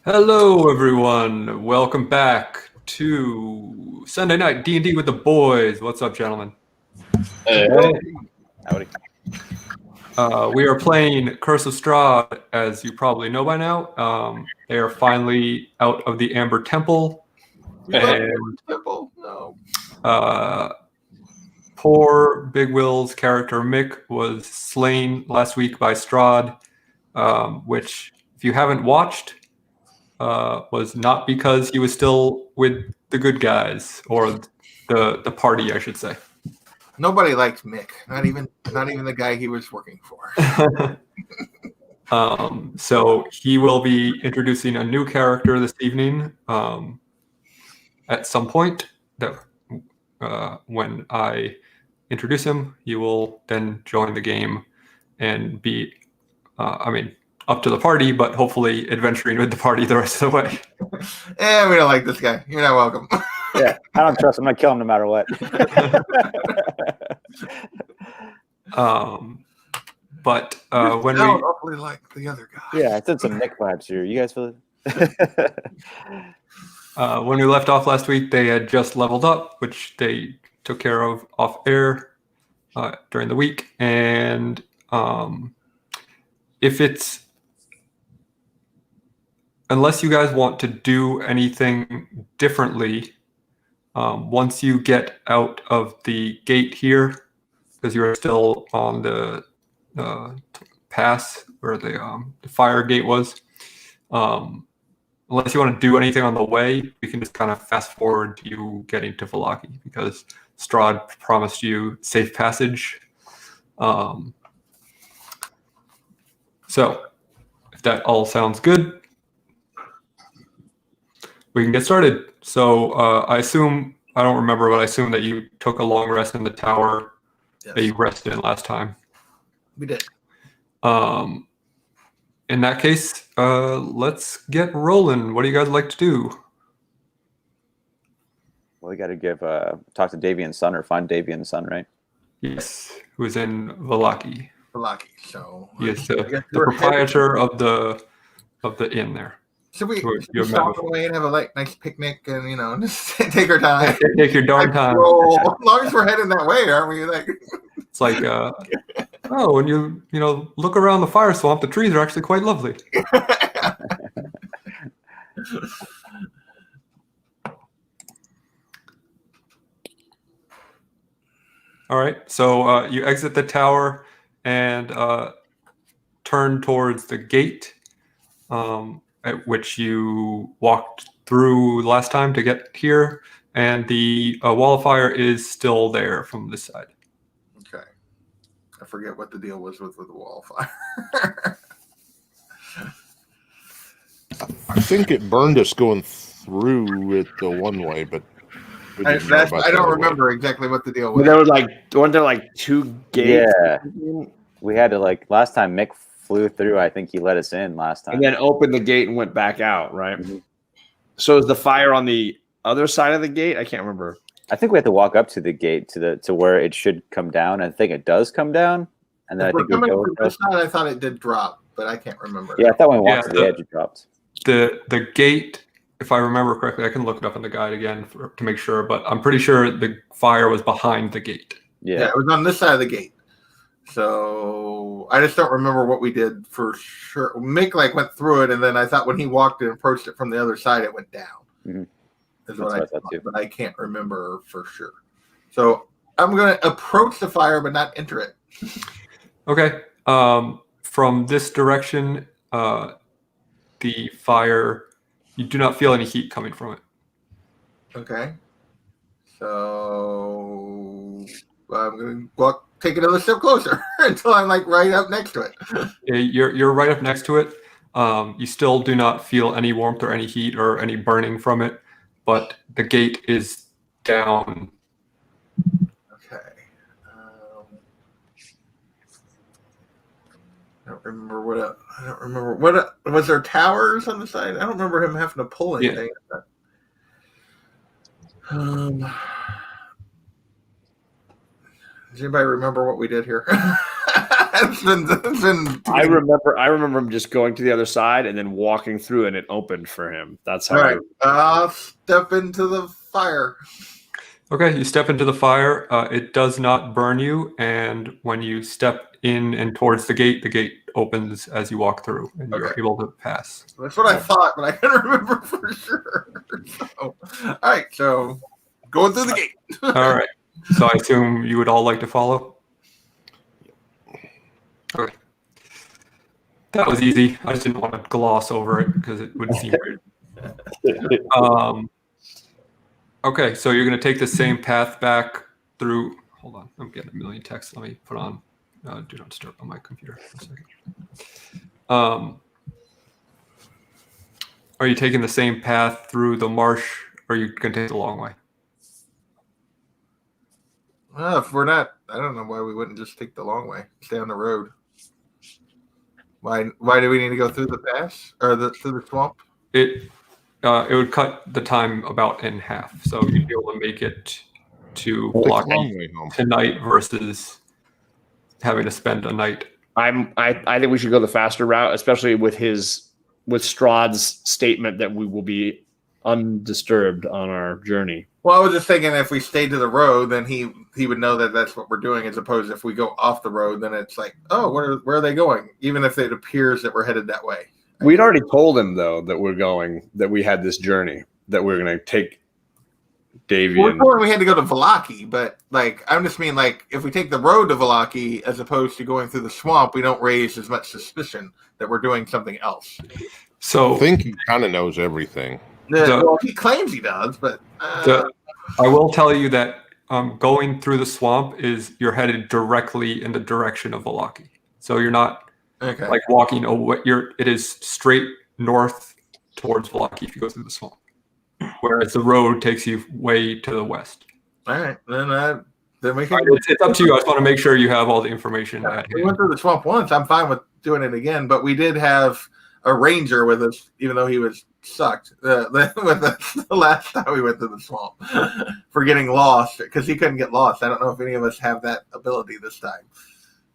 Hello, everyone. Welcome back to Sunday Night D&D with the boys. What's up, gentlemen? Hey. Howdy. We are playing Curse of Strahd, as you probably know by now. They are finally out of the Amber Temple. Temple? No. Poor Big Will's character Mick was slain last week by Strahd, which, if you haven't watched, was not because he was still with the good guys, or the party, I should say. Nobody liked Mick. Not even the guy he was working for. So he will be introducing a new character this evening at some point. That when I introduce him, he will then join the game and be, up to the party, but hopefully adventuring with the party the rest of the way. We don't like this guy. You're not welcome. Yeah, I don't trust him. I'm gonna kill him no matter what. But when I we don't really like the other guy. Yeah, I did some Nick vibes here. You guys feel it? when we left off last week, they had just leveled up, which they took care of off air during the week. And unless you guys want to do anything differently, once you get out of the gate here, because you're still on the pass where the fire gate was, unless you want to do anything on the way, we can just kind of fast forward to you getting to Vallaki, because Strahd promised you safe passage. So if that all sounds good, we can get started. So I don't remember, but I assume that you took a long rest in the tower. Yes. That you rested in last time. We did. In that case, let's get rolling. What do you guys like to do? Well, we got to talk to Davian's son or find Davian's son, right? Yes, who is in Vallaki. Vallaki. So He is the proprietor of the inn there. Should we You're stop away and have a nice picnic and just take our time? Take your darn time. As long as we're heading that way, aren't we? It's like, when you look around the fire swamp, the trees are actually quite lovely. All right, so you exit the tower and turn towards the gate, at which you walked through last time to get here, and the wall of fire is still there from this side. Okay. I forget what the deal was with the wall of fire. I think it burned us going through it the one way, but I don't remember exactly what the deal was. There was weren't there like two gates? Yeah. We had to last time Mick flew through, I think he let us in last time. And then opened the gate and went back out, right? Mm-hmm. So is the fire on the other side of the gate? I can't remember. I think we have to walk up to the gate to where it should come down. I think it does come down. And then I think we coming go from this side, I thought it did drop, but I can't remember. Yeah, I thought when we walked to the edge it dropped. The gate, if I remember correctly, I can look it up in the guide again to make sure, but I'm pretty sure the fire was behind the gate. Yeah, it was on this side of the gate. So I just don't remember what we did for sure. Mick went through it, and then I thought when he walked and approached it from the other side, it went down. Mm-hmm. Is what I thought too. But I can't remember for sure. So I'm going to approach the fire, but not enter it. Okay. From this direction, the fire, you do not feel any heat coming from it. Okay. So I'm going to take another step closer until I'm right up next to it. You're right up next to it. You still do not feel any warmth or any heat or any burning from it, but the gate is down. Okay. I don't remember what was there towers on the side? I don't remember him having to pull anything. Yeah. Does anybody remember what we did here? That's been I remember him just going to the other side and then walking through, and it opened for him. That's how. All right. I'll step into the fire. Okay, you step into the fire. It does not burn you, and when you step in and towards the gate opens as you walk through, and you're Okay. able to pass. That's what I thought, but I couldn't remember for sure. So, all right, so going through the gate. All right. So I assume you would all like to follow? Okay. That was easy. I just didn't want to gloss over it because it would seem weird. Okay, so you're going to take the same path back through. Hold on. I'm getting a million texts. Let me put on do not disturb on my computer for a second. Are you taking the same path through the marsh, or are you going to take the long way? Well, if we're not, I don't know why we wouldn't just take the long way, stay on the road. Why do we need to go through the pass or through the swamp? It would cut the time about in half, so you'd be able to make it to Take the long Vallaki way home. tonight versus having to spend a night. I think we should go the faster route, especially with Strahd's statement that we will be undisturbed on our journey. Well, I was just thinking if we stayed to the road, then he would know that that's what we're doing, as opposed to if we go off the road, then it's like, oh, where are they going? Even if it appears that we're headed that way. We'd already told him though that we had this journey, that we're going to take Davy. We're told we had to go to Vallaki, but like I'm just mean like if we take the road to Vallaki as opposed to going through the swamp, we don't raise as much suspicion that we're doing something else. So I think he kind of knows everything. Well, he claims he does, but I will tell you that going through the swamp you're headed directly in the direction of Vallaki. So you're not okay. like walking away. It is straight north towards Vallaki if you go through the swamp, whereas the road takes you way to the west. All right, then we can. It's up to you. I just want to make sure you have all the information at We hand. went through the swamp once. I'm fine with doing it again, but we did have a ranger with us, even though he was sucked with us the last time we went through the swamp for getting lost because he couldn't get lost. I don't know if any of us have that ability this time.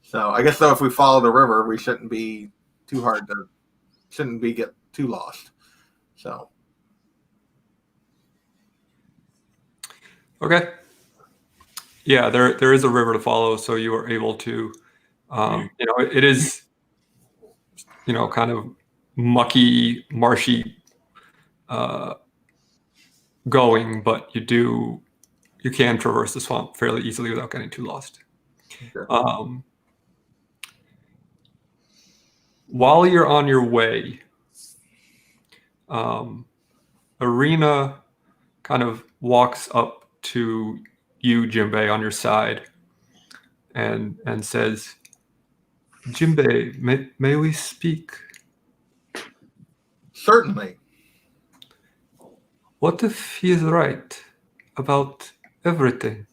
So I guess though, if we follow the river, we shouldn't be get too lost. So Okay. Yeah, there is a river to follow, so you are able to, it is, kind of mucky, marshy going, but you can traverse the swamp fairly easily without getting too lost. okay. While you're on your way, Arena kind of walks up to you, Jimbei, on your side, and says, "Jimbei, may we speak? Certainly. What if he is right about everything?"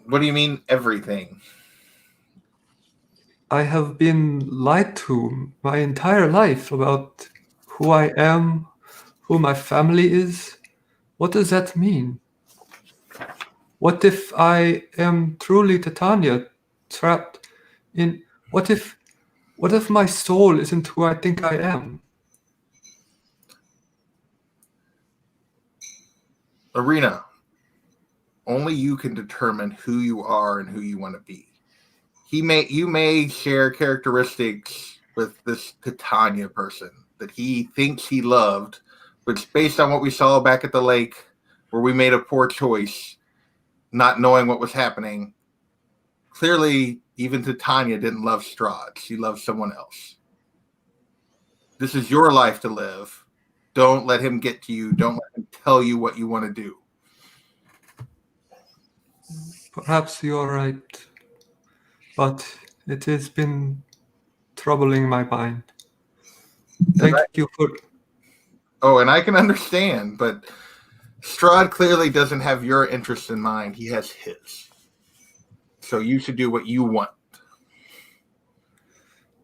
What do you mean everything? I have been lied to my entire life about who I am, who my family is. What does that mean? What if I am truly Titania, trapped in... What if my soul isn't who I think I am? Arena, only you can determine who you are and who you want to be. You may share characteristics with this Titania person that he thinks he loved, which based on what we saw back at the lake where we made a poor choice, not knowing what was happening, clearly even Titania didn't love Strahd. She loved someone else. This is your life to live. Don't let him get to you. Don't let him tell you what you want to do. Perhaps you're right, but it has been troubling my mind. Thank you for... Oh, and I can understand, but Strahd clearly doesn't have your interest in mind. He has his. So you should do what you want.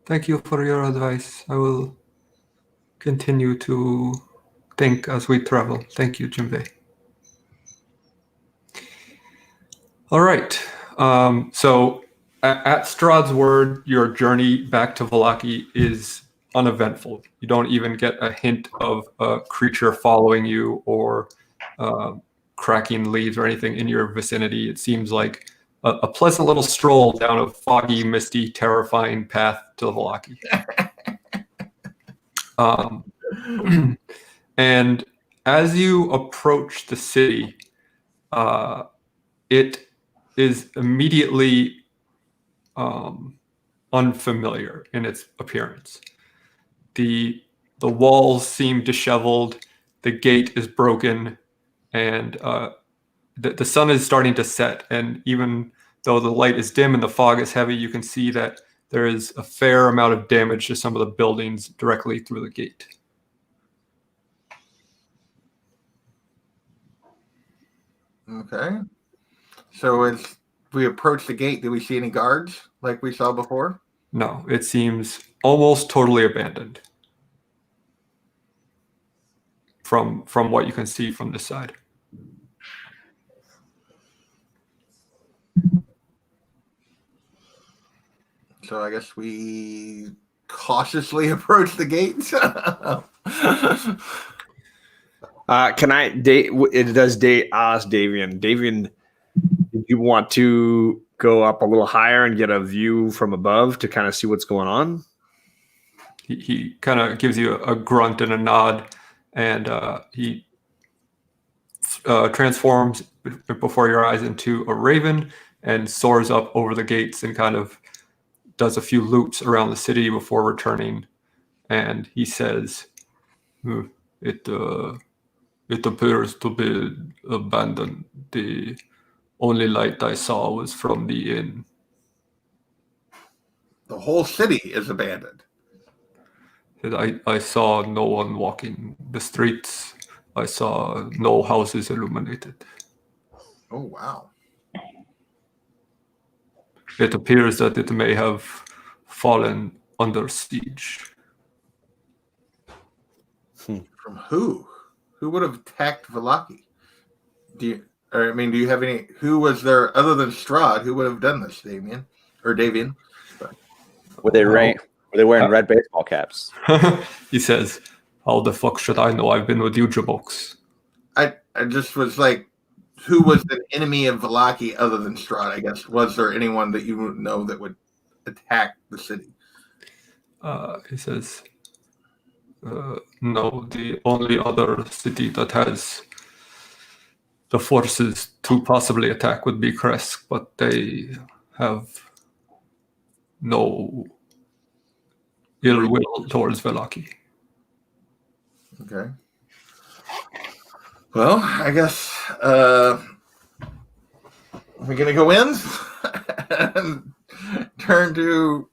Thank you for your advice. I will continue to think as we travel. Thank you, Jimbei. All right. So at Strahd's word, your journey back to Vallaki is uneventful. You don't even get a hint of a creature following you or cracking leaves or anything in your vicinity. It seems like a pleasant little stroll down a foggy, misty, terrifying path to Vallaki. And as you approach the city, it is immediately unfamiliar in its appearance. The walls seem disheveled, the gate is broken, and the sun is starting to set. And even though the light is dim and the fog is heavy, you can see that there is a fair amount of damage to some of the buildings directly through the gate. Okay. So as we approach the gate, do we see any guards like we saw before? No, it seems almost totally abandoned from what you can see from this side. So I guess we cautiously approach the gate. Can I? It does. Ask Davian. Davian, do you want to go up a little higher and get a view from above to kind of see what's going on? He kind of gives you a grunt and a nod, and he transforms before your eyes into a raven and soars up over the gates and kind of does a few loops around the city before returning. And he says, It appears to be abandoned. The only light I saw was from the inn. The whole city is abandoned. I saw no one walking the streets. I saw no houses illuminated. Oh, wow. It appears that it may have fallen under siege. From who? Who would have attacked Vallaki? Do you have any? Who was there other than Strahd? Who would have done this, Damien or Davian? Were they wearing red baseball caps? He says, "How the fuck should I know? I've been with you, Jabox." I just was like, who was an enemy of Vallaki other than Strahd? I guess was there anyone that you know that would attack the city? He says, "No, the only other city that has the forces to possibly attack would be Kresk, but they have no ill will towards Vallaki." Okay. Well, I guess we're gonna go in and turn to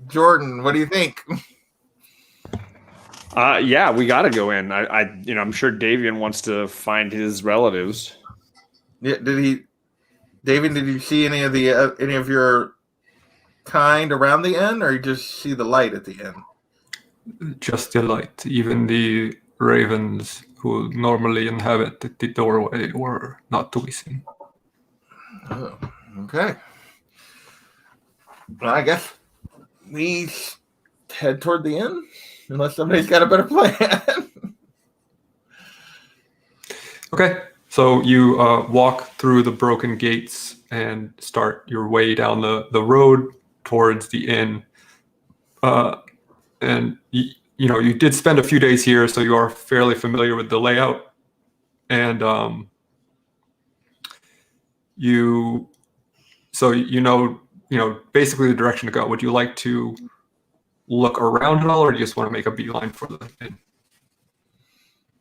Jordan. What do you think? Yeah, we got to go in. I'm sure Davian wants to find his relatives. Yeah, David? Did you see any of your kind around the inn, or you just see the light at the inn? Just the light. Even the ravens who normally inhabit the doorway were not to be seen. Oh, okay. Well, I guess we head toward the inn, unless somebody's got a better plan. Okay, so you walk through the broken gates and start your way down the road towards the inn. And you did spend a few days here, so you are fairly familiar with the layout. And basically the direction to go. Would you like to look around at all, or do you just want to make a beeline for the inn?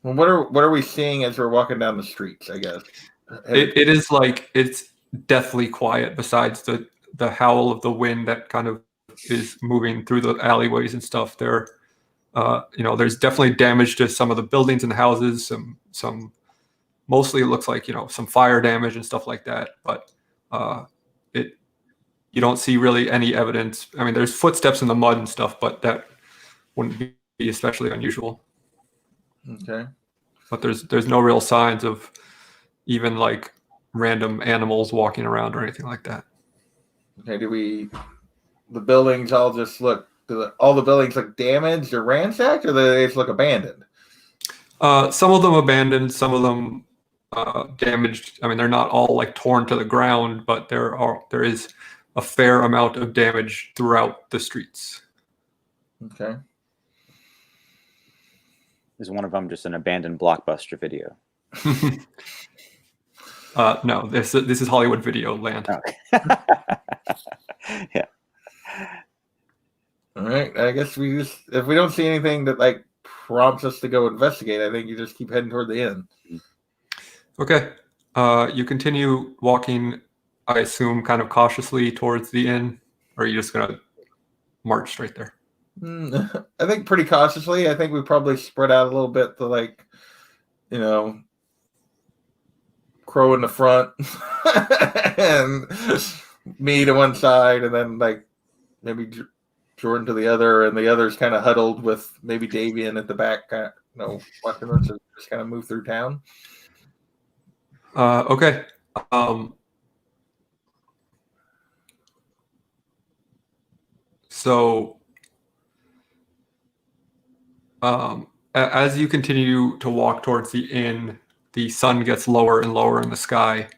Well, what are we seeing as we're walking down the streets? I guess it is like it's deathly quiet. Besides the howl of the wind that kind of is moving through the alleyways and stuff. There's definitely damage to some of the buildings and the houses. Some mostly it looks like some fire damage and stuff like that. But you don't see really any evidence. I mean, there's footsteps in the mud and stuff, but that wouldn't be especially unusual. Okay. But there's no real signs of even like random animals walking around or anything like that. Okay, the buildings all just look, all the buildings look damaged or ransacked, or they just look abandoned? Some of them abandoned, some of them damaged. I mean, they're not all like torn to the ground, but there is a fair amount of damage throughout the streets. Okay. Is one of them just an abandoned Blockbuster video? No, this is Hollywood Video Land. Okay. Yeah. All right. I guess if we don't see anything that like prompts us to go investigate, I think you just keep heading toward the inn. Okay. You continue walking, I assume, kind of cautiously towards the inn, or are you just gonna march straight there? I think pretty cautiously. I think we probably spread out a little bit to like, Crow in the front and me to one side, and then like maybe Jordan to the other, and the others kind of huddled with maybe Davian at the back, watching us just kind of move through town. Okay. So, as you continue to walk towards the inn, the sun gets lower and lower in the sky,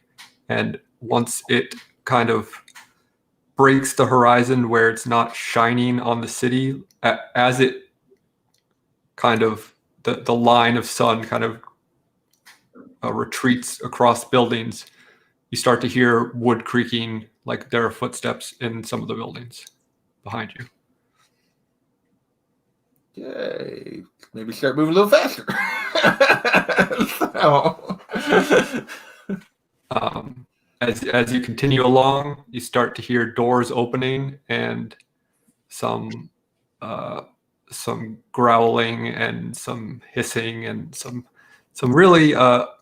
and once it kind of breaks the horizon where it's not shining on the city, as it kind of the line of sun kind of retreats across buildings, you start to hear wood creaking, like there are footsteps in some of the buildings behind you. Okay, maybe start moving a little faster. As you continue along, you start to hear doors opening and some growling and some hissing and some really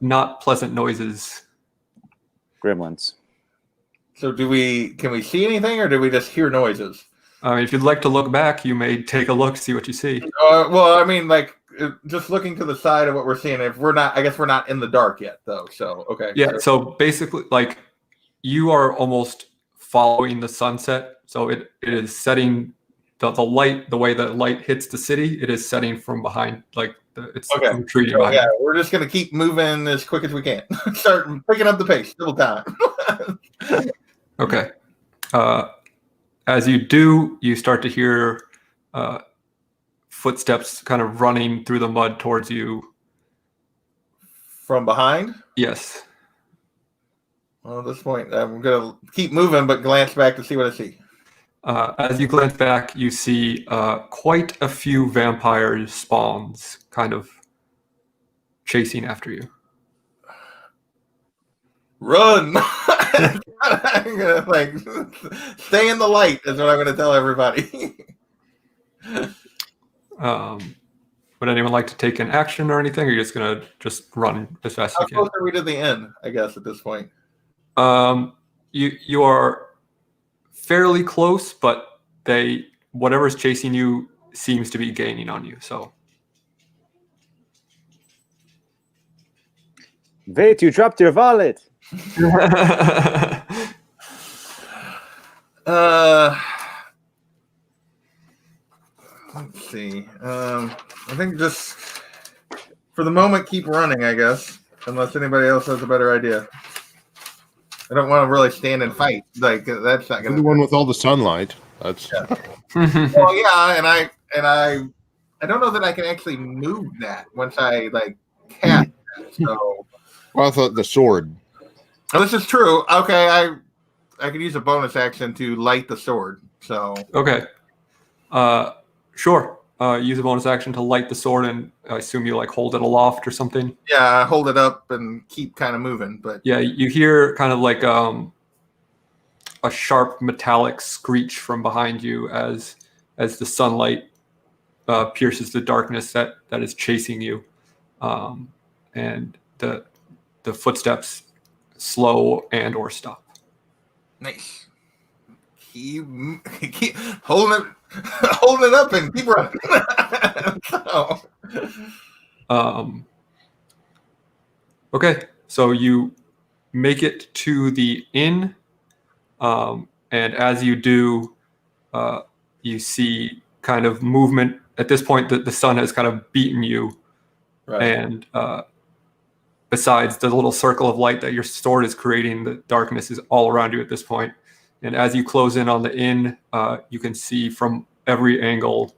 not pleasant noises. Gremlins. So can we see anything, or do we just hear noises? If you'd like to look back, you may take a look, see what you see. Well, I mean, like just looking to the side of what we're seeing. If we're not, I guess we're not in the dark yet, though. So okay. Yeah. So basically, like you are almost following the sunset. So it is setting the light, the way the light hits the city. It is setting from behind, like it's retreating. So, yeah, we're just gonna keep moving as quick as we can. Start picking up the pace, double time. Okay. As you do, you start to hear footsteps kind of running through the mud towards you. From behind? Yes. Well, at this point, I'm going to keep moving, but glance back to see what I see. As you glance back, you see quite a few vampire spawns kind of chasing after you. Run! I'm gonna stay in the light is what I'm gonna tell everybody. Would anyone like to take an action or anything, or are you just gonna run as fast as you can? How close are we to the end, I guess, at this point? You are fairly close, but whatever's chasing you seems to be gaining on you, so. Wait, you dropped your wallet. Let's see. I think just for the moment, keep running, I guess, unless anybody else has a better idea. I don't want to really stand and fight. Like that's not going to. The one with all the sunlight. That's. Yeah. Well, yeah, and I don't know that I can actually move that once I cast it, so. Well, I thought the sword. Oh, this is true. Okay, I could use a bonus action to light the sword. So okay, sure. Use a bonus action to light the sword, and I assume you hold it aloft or something. Yeah, I hold it up and keep kind of moving. But yeah, you hear kind of like a sharp metallic screech from behind you as the sunlight pierces the darkness that is chasing you, and the footsteps slow and or stop. Nice. Keep holding it up and keep running. Okay, so you make it to the inn, and as you do, you see kind of movement. At this point, the sun has kind of beaten you, Right. and besides the little circle of light that your sword is creating, the darkness is all around you at this point. And as you close in on the inn, you can see from every angle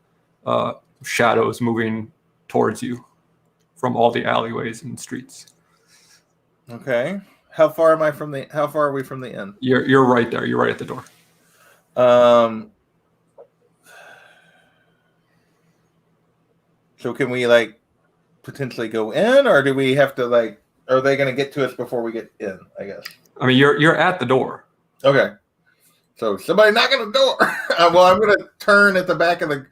shadows moving towards you from all the alleyways and streets. Okay. How far are we from the inn? You're right there. You're right at the door. So can we like potentially go in, or do we have to like? Are they going to get to us before we get in? I guess. I mean, you're at the door. Okay. So somebody knock on the door. Well, I'm going to turn at the back of the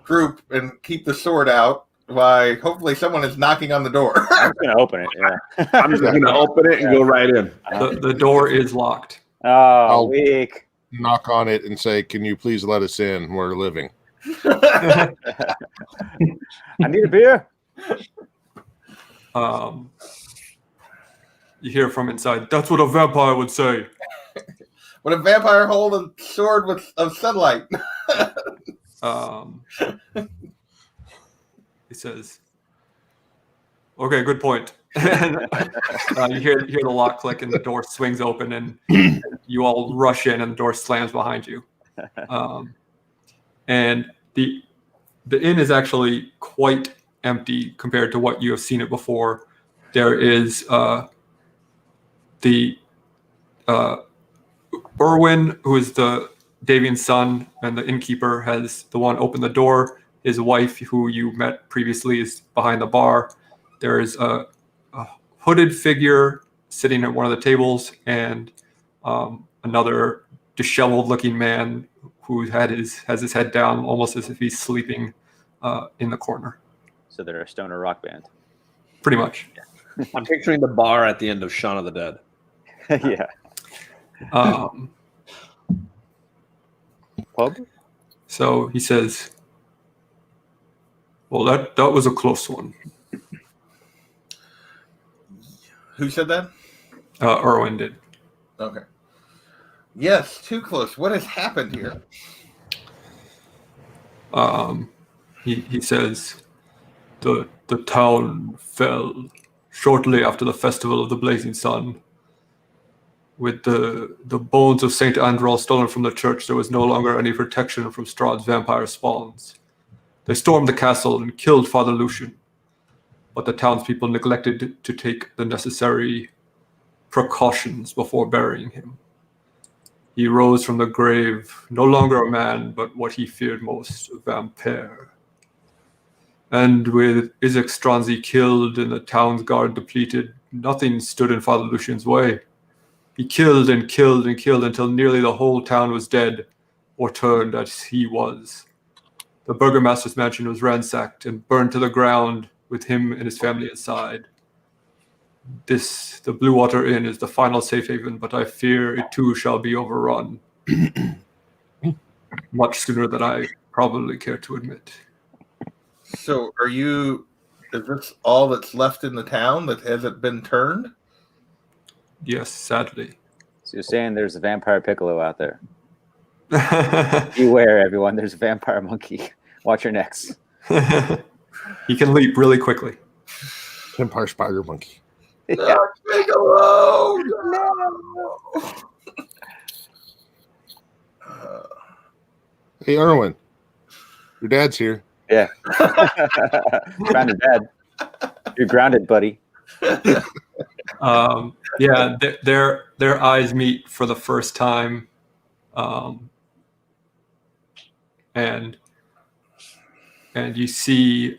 group and keep the sword out. Why? Hopefully, someone is knocking on the door. I'm gonna open it. Yeah. I'm just going to open it and go right in. The door is locked. Oh, I'll- weak. Knock on it and say, "Can you please let us in? We're living." I need a beer. You hear from inside. That's what a vampire would say. Would a vampire hold a sword of sunlight? He says, "Okay, good point." And, you hear the lock click and the door swings open and you all rush in and the door slams behind you. And the inn is actually quite empty compared to what you have seen it before. There is the Erwin, who is the Davian's son and the innkeeper, has the one open the door. His wife, who you met previously, is behind the bar. There is a hooded figure sitting at one of the tables, and another disheveled-looking man who has his head down, almost as if he's sleeping in the corner. So they're a stoner rock band. Pretty much. I'm picturing the bar at the end of Shaun of the Dead. Yeah. Pub? So he says, "Well, that was a close one." Who said that? Erwin did. Okay. Yes, too close. What has happened here? He says, the town fell shortly after the festival of the Blazing Sun. With the bones of Saint Andral stolen from the church, there was no longer any protection from Strahd's vampire spawns. They stormed the castle and killed Father Lucian, but the townspeople neglected to take the necessary precautions before burying him. He rose from the grave, no longer a man, but what he feared most, a vampire. And with Isaac Stranzi killed and the town's guard depleted, nothing stood in Father Lucian's way. He killed and killed and killed until nearly the whole town was dead, or turned as he was. The burgomaster's mansion was ransacked and burned to the ground with him and his family inside. The Blue Water Inn is the final safe haven, but I fear it too shall be overrun. Much sooner than I probably care to admit. So is this all that's left in the town that hasn't been turned? Yes, sadly. So you're saying there's a vampire piccolo out there. Beware, everyone. There's a vampire monkey. Watch your necks. He can leap really quickly. Vampire spider monkey. Yeah. Make alone! No! Hey, Erwin, your dad's here. Yeah. Grounded dad. You're grounded, buddy. Yeah, their eyes meet for the first time, and you see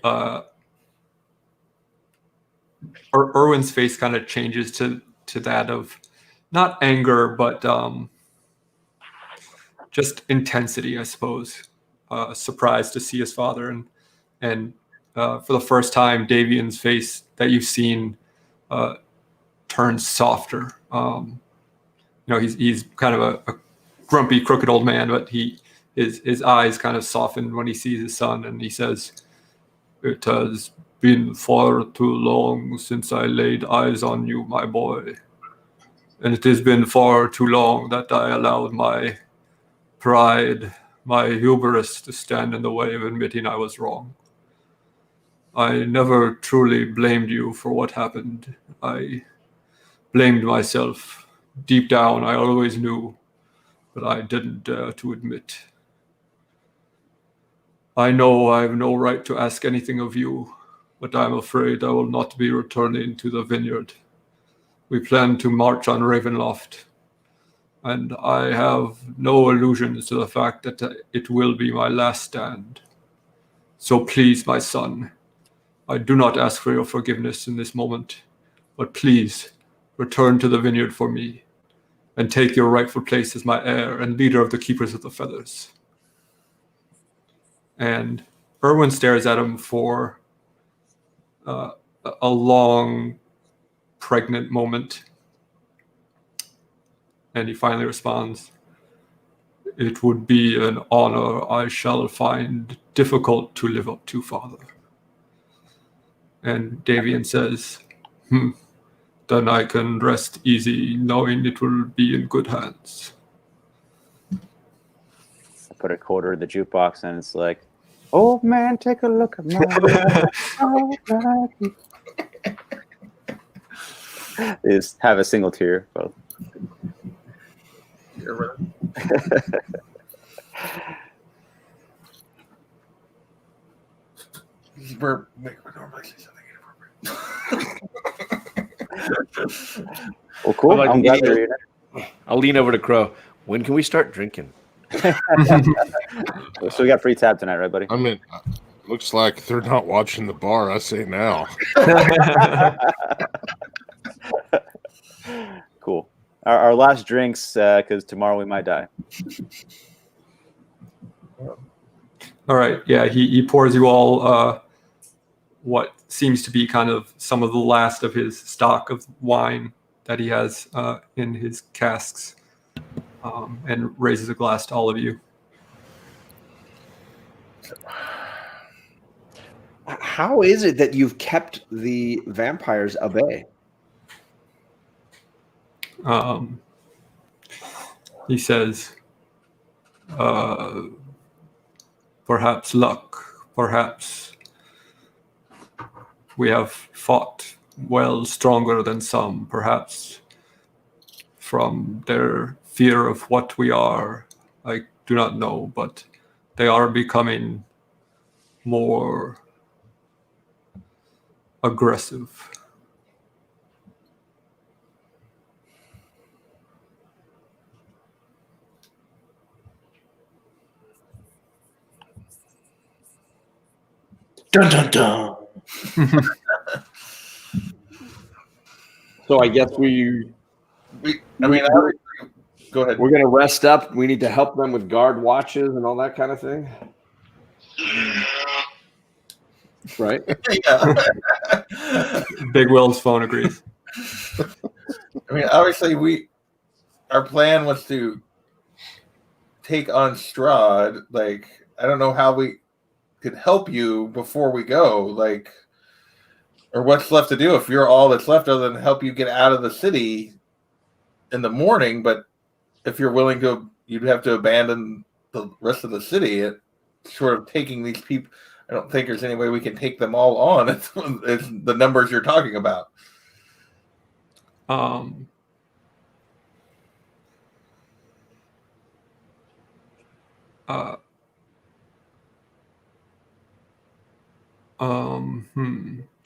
Erwin's face kind of changes to that of not anger, but just intensity, I suppose. Surprised to see his father, and for the first time, Davian's face that you've seen turns softer. He's kind of a grumpy, crooked old man, but his eyes kind of soften when he sees his son, and he says, "It has been far too long since I laid eyes on you, my boy. And it has been far too long that I allowed my pride, my hubris to stand in the way of admitting I was wrong. I never truly blamed you for what happened. I blamed myself. Deep down, I always knew, but I didn't dare to admit. I know I have no right to ask anything of you, but I'm afraid I will not be returning to the vineyard. We plan to march on Ravenloft, and I have no illusions to the fact that it will be my last stand. So please, my son, I do not ask for your forgiveness in this moment, but please return to the vineyard for me and take your rightful place as my heir and leader of the Keepers of the Feathers. And Erwin stares at him for a long, pregnant moment. And he finally responds, "It would be an honor I shall find difficult to live up to, Father." And Davian says, "Then I can rest easy knowing it will be in good hands." I put a quarter in the jukebox, and it's like, "Oh man, take a look at my life." Oh, Vallaki. They just have a single tear, both. We're normally say something inappropriate. Well, cool. I'm like, I'm glad they're here. I'll lean over to Crow. When can we start drinking? So we got free tab tonight, right, buddy? I mean, looks like they're not watching the bar. I say now. Cool. Our last drinks, because tomorrow we might die. All right. Yeah, he pours you all what seems to be kind of some of the last of his stock of wine that he has in his casks, and raises a glass to all of you. How is it that you've kept the vampires at bay? He says, perhaps luck, perhaps we have fought well stronger than some, perhaps from their fear of what we are. I do not know, but they are becoming more aggressive. Dun dun dun. So I guess Go ahead. we're gonna rest up. We need to help them with guard watches and all that kind of thing. Right? Yeah. Big Will's phone agrees. I mean, obviously, our plan was to take on Strahd. Like, I don't know how we could help you before we go. Like, or what's left to do if you're all that's left other than help you get out of the city in the morning. But if you're willing to, you'd have to abandon the rest of the city. It sort of taking these people. I don't think there's any way we can take them all on. It's the numbers you're talking about.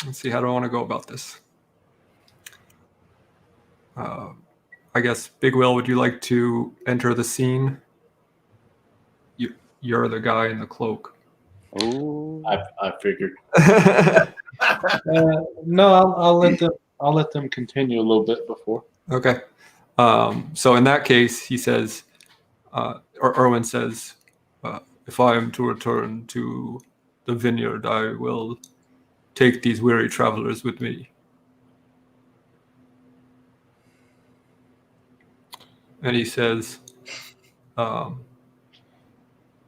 Let's see, how do I want to go about this? I guess, Big Will, would you like to enter the scene? You're the guy in the cloak. Ooh. I figured. No, I'll let them continue a little bit before. Okay. So in that case, he says, or Erwin says, if I am to return to the vineyard, I will take these weary travelers with me. And he says,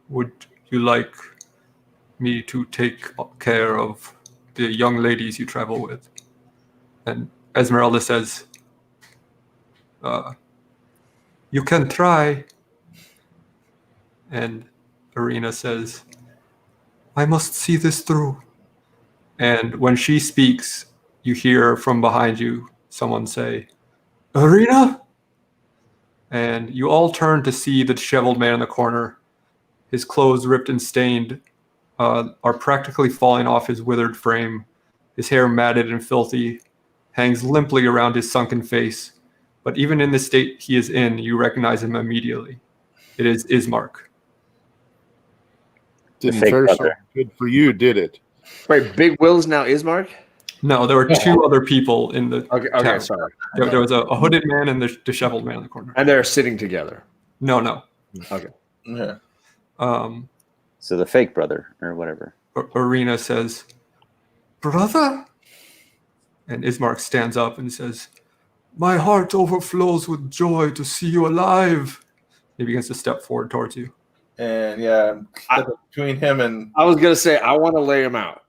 would you like me to take care of the young ladies you travel with? And Esmeralda says, You can try. And Arena says, I must see this through. And when she speaks, you hear from behind you someone say, Arena? And you all turn to see the disheveled man in the corner. His clothes, ripped and stained, are practically falling off his withered frame. His hair, matted and filthy, hangs limply around his sunken face. But even in the state he is in, you recognize him immediately. It is Ismark. Didn't fake fare so brother. good for you, did it? Wait, Big Will's now Ismark? No, there were two other people in the Okay, town. sorry. There was a hooded man and the disheveled man in the corner. And they're sitting together. No. Okay. Yeah. So the fake brother or whatever. Arena says, Brother? And Ismark stands up and says, My heart overflows with joy to see you alive. He begins to step forward towards you. And yeah, between him and I was going to say, I want to lay him out.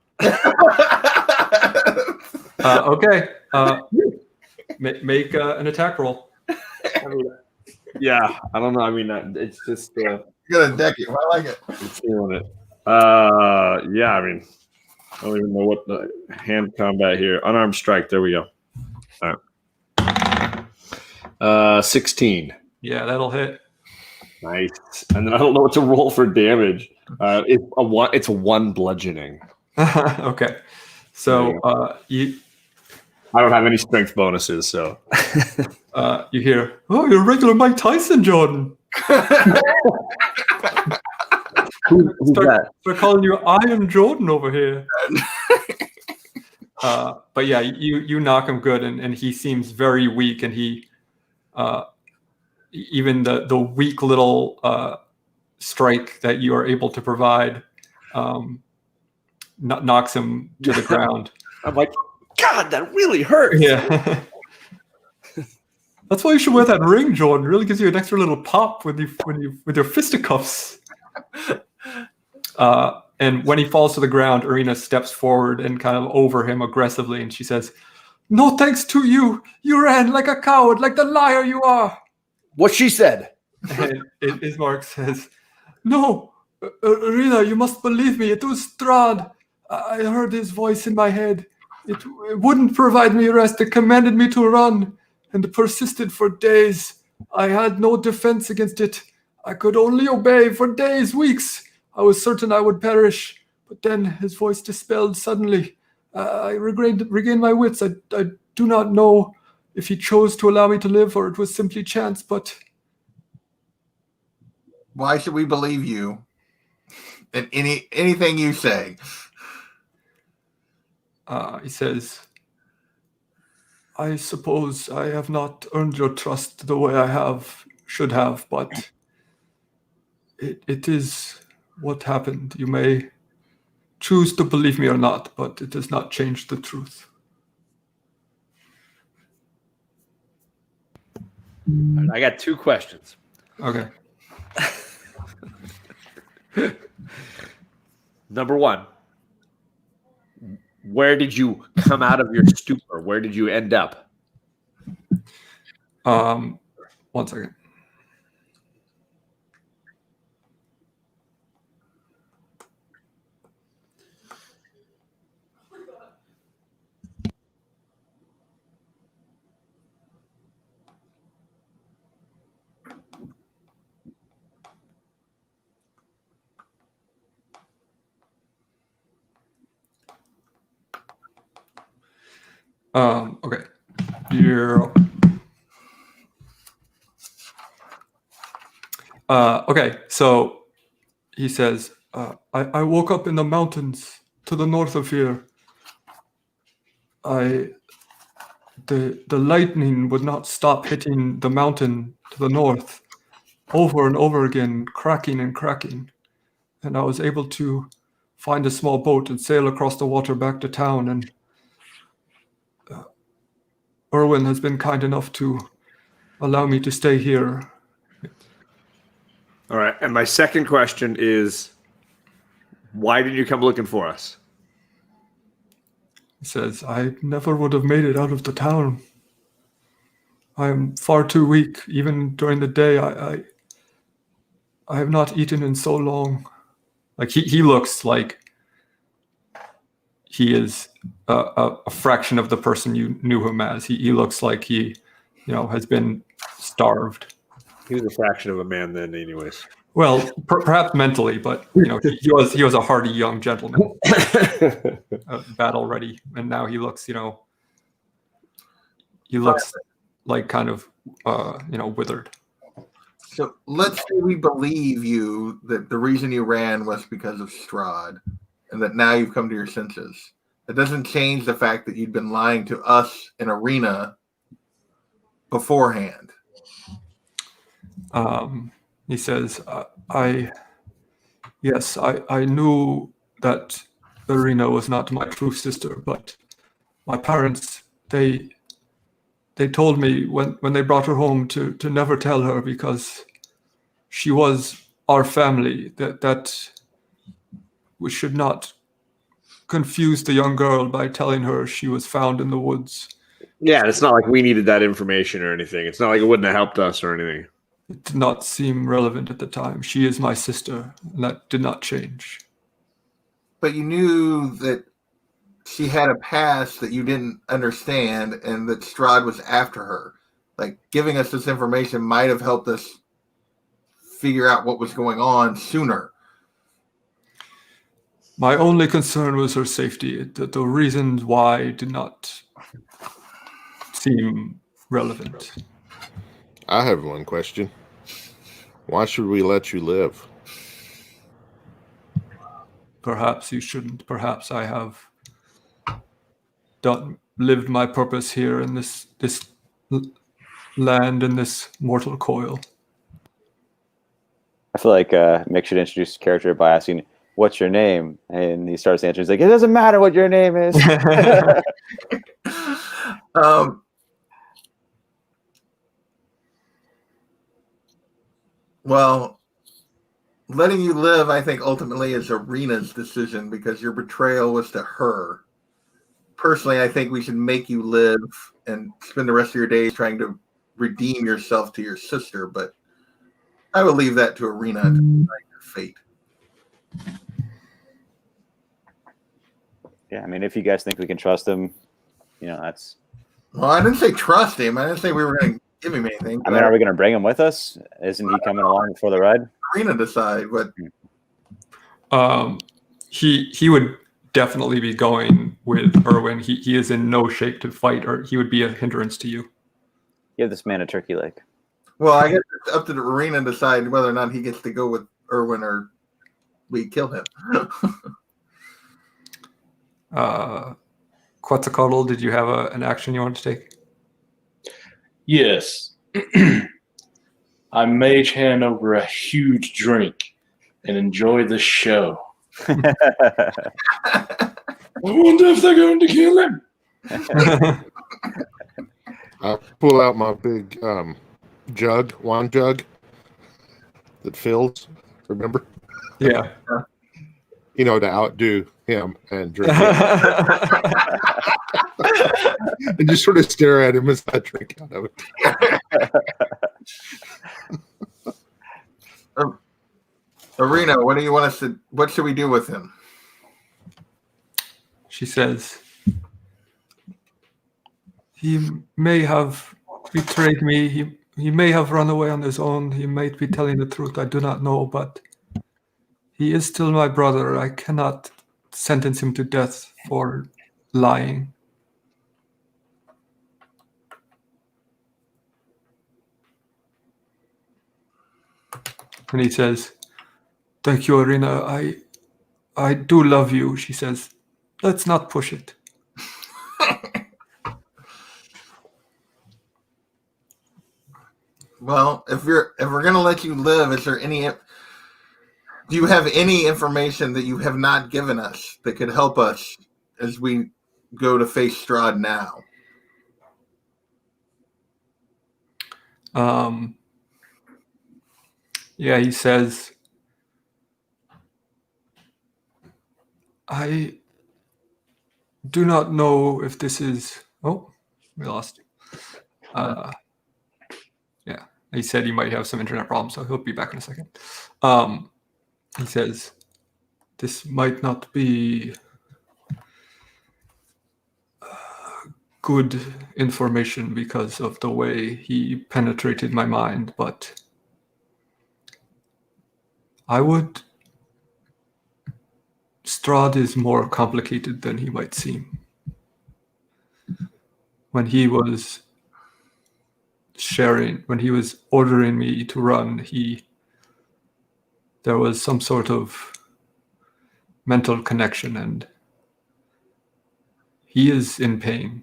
Okay. Make an attack roll. Yeah, I don't know. I mean, it's just you're gonna deck it. I like it. I'm feeling it. Yeah, I mean, I don't even know what the hand combat here. Unarmed strike. There we go. All right. 16. Yeah, that'll hit. Nice. And then I don't know what to roll for damage. It's a one bludgeoning. Okay. So you I don't have any strength bonuses, so you hear, oh, you're a regular Mike Tyson, Jordan. who's that? They're calling you Iron Jordan over here. But yeah, you knock him good, and he seems very weak, and he even the weak little strike that you are able to provide knocks him to the ground. I'm like, God, that really hurts. Yeah. That's why you should wear that ring, Jordan. It really gives you an extra little pop with your fisticuffs. And when he falls to the ground, Arena steps forward and kind of over him aggressively, and she says, No thanks to you. You ran like a coward, like the liar you are. What she said. And Ismark says, No, Arena, you must believe me. It was Strahd. I heard his voice in my head. It wouldn't provide me rest. It commanded me to run, and persisted for days. I had no defense against it. I could only obey for days, weeks. I was certain I would perish, but then his voice dispelled suddenly. I regained my wits. I do not know if he chose to allow me to live or it was simply chance, but... Why should we believe you in anything you say? He says, I suppose I have not earned your trust the way I should have, but it is what happened. You may choose to believe me or not, but it does not change the truth. I got two questions. Okay. Number one, where did you come out of your stupor? Where did you end up? 1 second. Okay. Okay, so he says, I woke up in the mountains to the north of here. The lightning would not stop hitting the mountain to the north over and over again, cracking and cracking. And I was able to find a small boat and sail across the water back to town, and Erwin has been kind enough to allow me to stay here. All right. And my second question is, why did you come looking for us? He says, I never would have made it out of the town. I'm far too weak. Even during the day, I have not eaten in so long. Like he looks like he is a fraction of the person you knew him as. He looks like he, has been starved. He was a fraction of a man then, anyways. Well, perhaps mentally, but he was a hardy young gentleman, battle ready, and now he looks, like kind of, withered. So let's say we believe you that the reason you ran was because of Strahd, and that now you've come to your senses. It doesn't change the fact that you'd been lying to us in Arena beforehand. He says, I knew that Irina was not my true sister, but my parents, they told me when they brought her home to never tell her, because she was our family, that we should not confuse the young girl by telling her she was found in the woods. Yeah, it's not like we needed that information or anything. It's not like it wouldn't have helped us or anything. It did not seem relevant at the time. She is my sister, and that did not change. But you knew that she had a past that you didn't understand, and that Strahd was after her. Like, giving us this information might have helped us figure out what was going on sooner. My only concern was her safety. The reasons why did not seem relevant. I have one question. Why should we let you live? Perhaps you shouldn't. Perhaps I have lived my purpose here in this land, in this mortal coil. I feel like Mick should introduce his character by asking, "What's your name?" And he starts answering. He's like, "It doesn't matter what your name is." Well, letting you live, I think, ultimately is Arena's decision, because your betrayal was to her. Personally, I think we should make you live and spend the rest of your days trying to redeem yourself to your sister, but I will leave that to Arena to decide your fate. Yeah, I mean, if you guys think we can trust him, that's. Well, I didn't say trust him. I didn't say we were going to give him anything. I mean, are we going to bring him with us? Isn't he coming along for the ride? Arena decide, but he would definitely be going with Erwin. He is in no shape to fight, or he would be a hindrance to you. Give this man a turkey leg. well, I guess it's up to the Arena to decide whether or not he gets to go with Erwin or we kill him. Quetzalcoatl, did you have an action you wanted to take? Yes. I mage hand over a huge drink and enjoy the show. I wonder if they're going to kill him. I pull out my big wine jug that fills. Remember? Yeah. To outdo him and drink it. And just sort of stare at him as I drink out of it. Arena, what do you want us to? What should we do with him? She says, he may have betrayed me. He may have run away on his own. He might be telling the truth. I do not know, but he is still my brother. I cannot sentence him to death for lying. And he says, "Thank you, Arena. I do love you." She says, "Let's not push it." Well, if we're gonna let you live, is there any? Do you have any information that you have not given us that could help us as we go to face Strahd now? Yeah, he says, I do not know if this is... Oh, we lost. He said he might have some internet problems, so he'll be back in a second. He says, this might not be good information because of the way he penetrated my mind, but Strahd is more complicated than he might seem. When he was ordering me to run, there was some sort of mental connection, and he is in pain.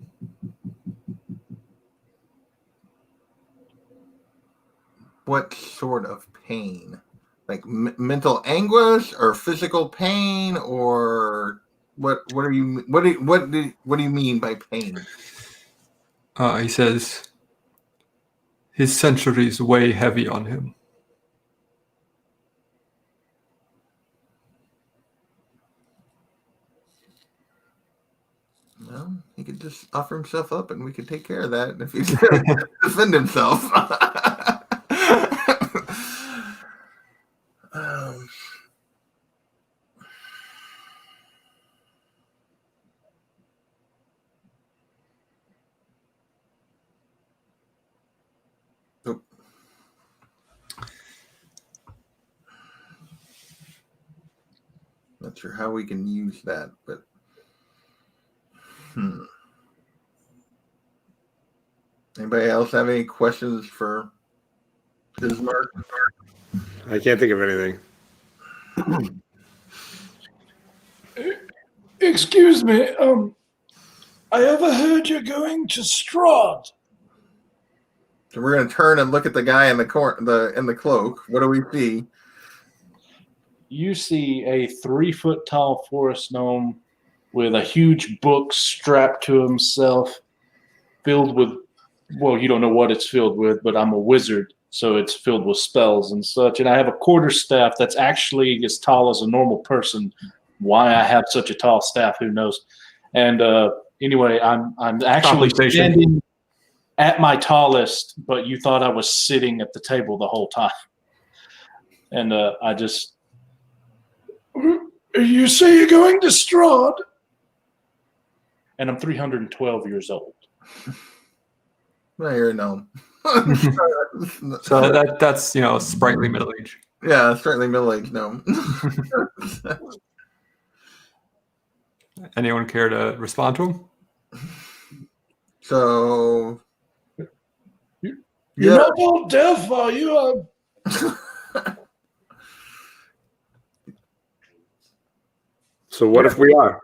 What sort of pain? Like mental anguish or physical pain, or what do you mean by pain? He says his centuries weigh heavy on him. Well, he could just offer himself up and we could take care of that if he's going to defend himself. Not sure how we can use that, but Anybody else have any questions for Bismarck? I can't think of anything. Excuse me, I overheard you're going to Strahd. So we're going to turn and look at the guy in the cloak. What do we see? You see a 3-foot tall forest gnome with a huge book strapped to himself, filled with, well, you don't know what it's filled with, but I'm a wizard, so it's filled with spells and such. And I have a quarterstaff that's actually as tall as a normal person. Why I have such a tall staff, who knows? And anyway, I'm actually standing at my tallest, but you thought I was sitting at the table the whole time. And I just... You say you're going to Strahd? And I'm 312 years old. Well, you're a gnome. So that's sprightly middle age. Yeah, certainly middle-aged gnome. Anyone care to respond to him? So You're not all deaf, are you? So what if we are?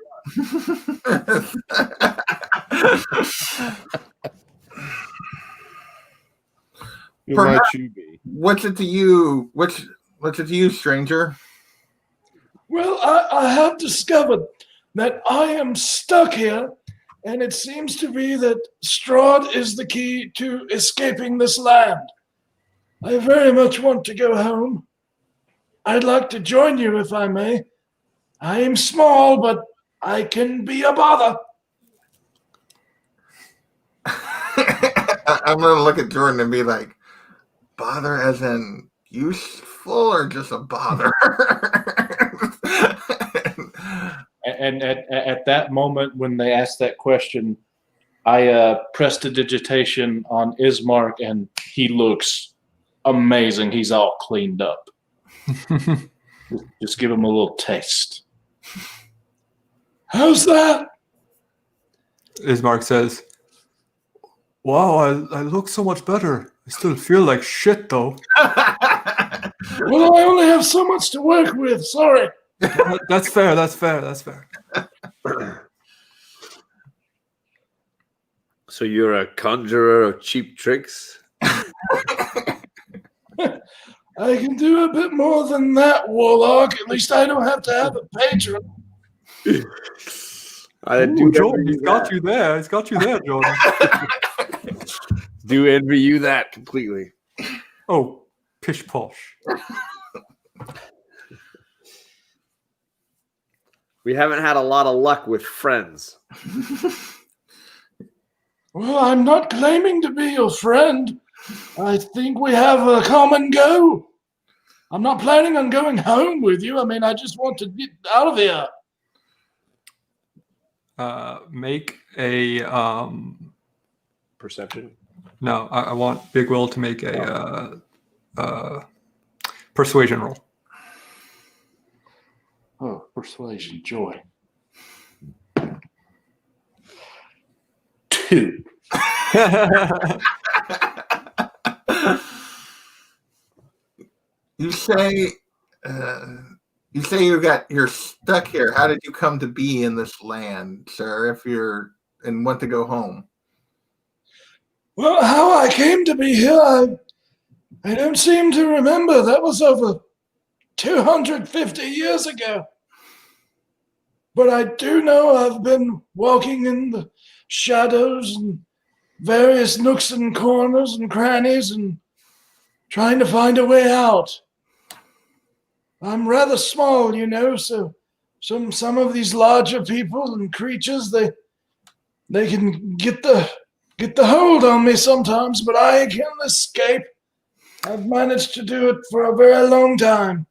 Who might you be? What's it to you? What's it to you, stranger? Well, I have discovered that I am stuck here, and it seems to be that Strahd is the key to escaping this land. I very much want to go home. I'd like to join you if I may. I am small, but I can be a bother. I'm going to look at Jordan and be like, bother as in useful or just a bother? And at that moment when they asked that question, I prestidigitation on Ismark, and he looks amazing. He's all cleaned up. Just give him a little taste. How's that? Ismark says, wow, I look so much better. I still feel like shit, though. Well, I only have so much to work with. Sorry. That's fair. So you're a conjurer of cheap tricks? I can do a bit more than that, Warlock. At least I don't have to have a patron. Jordan, he's got you there. He's got you there, Jordan. Do envy you that completely. Oh, pish posh. We haven't had a lot of luck with friends. Well, I'm not claiming to be your friend. I think we have a common goal. I'm not planning on going home with you. I mean, I just want to get out of here. Make a Perception. no. I want Big Will to make a persuasion roll. Oh, persuasion, joy. 2. You say you're stuck here. How did you come to be in this land, sir? If you're and want to go home. Well, how I came to be here, I don't seem to remember. That was over 250 years ago. But I do know I've been walking in the shadows and various nooks and corners and crannies and trying to find a way out. I'm rather small, you know, so some of these larger people and creatures, they can get the hold on me sometimes, but I can escape. I've managed to do it for a very long time.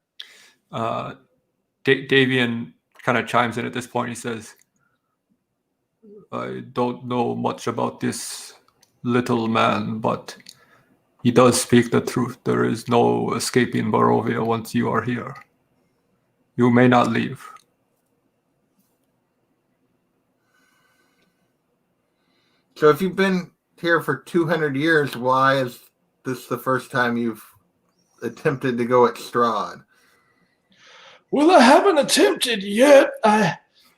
Davian kind of chimes in at this point. He says, I don't know much about this little man, but he does speak the truth. There is no escaping Barovia once you are here. You may not leave. So if you've been here for 200 years, why is this the first time you've attempted to go at Strahd? Well, I haven't attempted yet.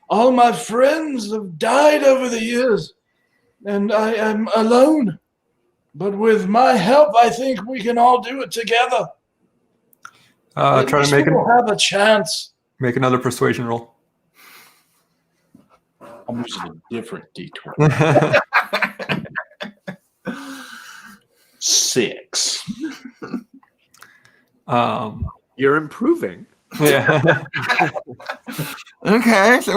All my friends have died over the years, and I am alone. But with my help, I think we can all do it together. Try to make we'll have a chance. Make another persuasion roll. I'm using a different D20. 6. You're improving. Yeah. Okay, so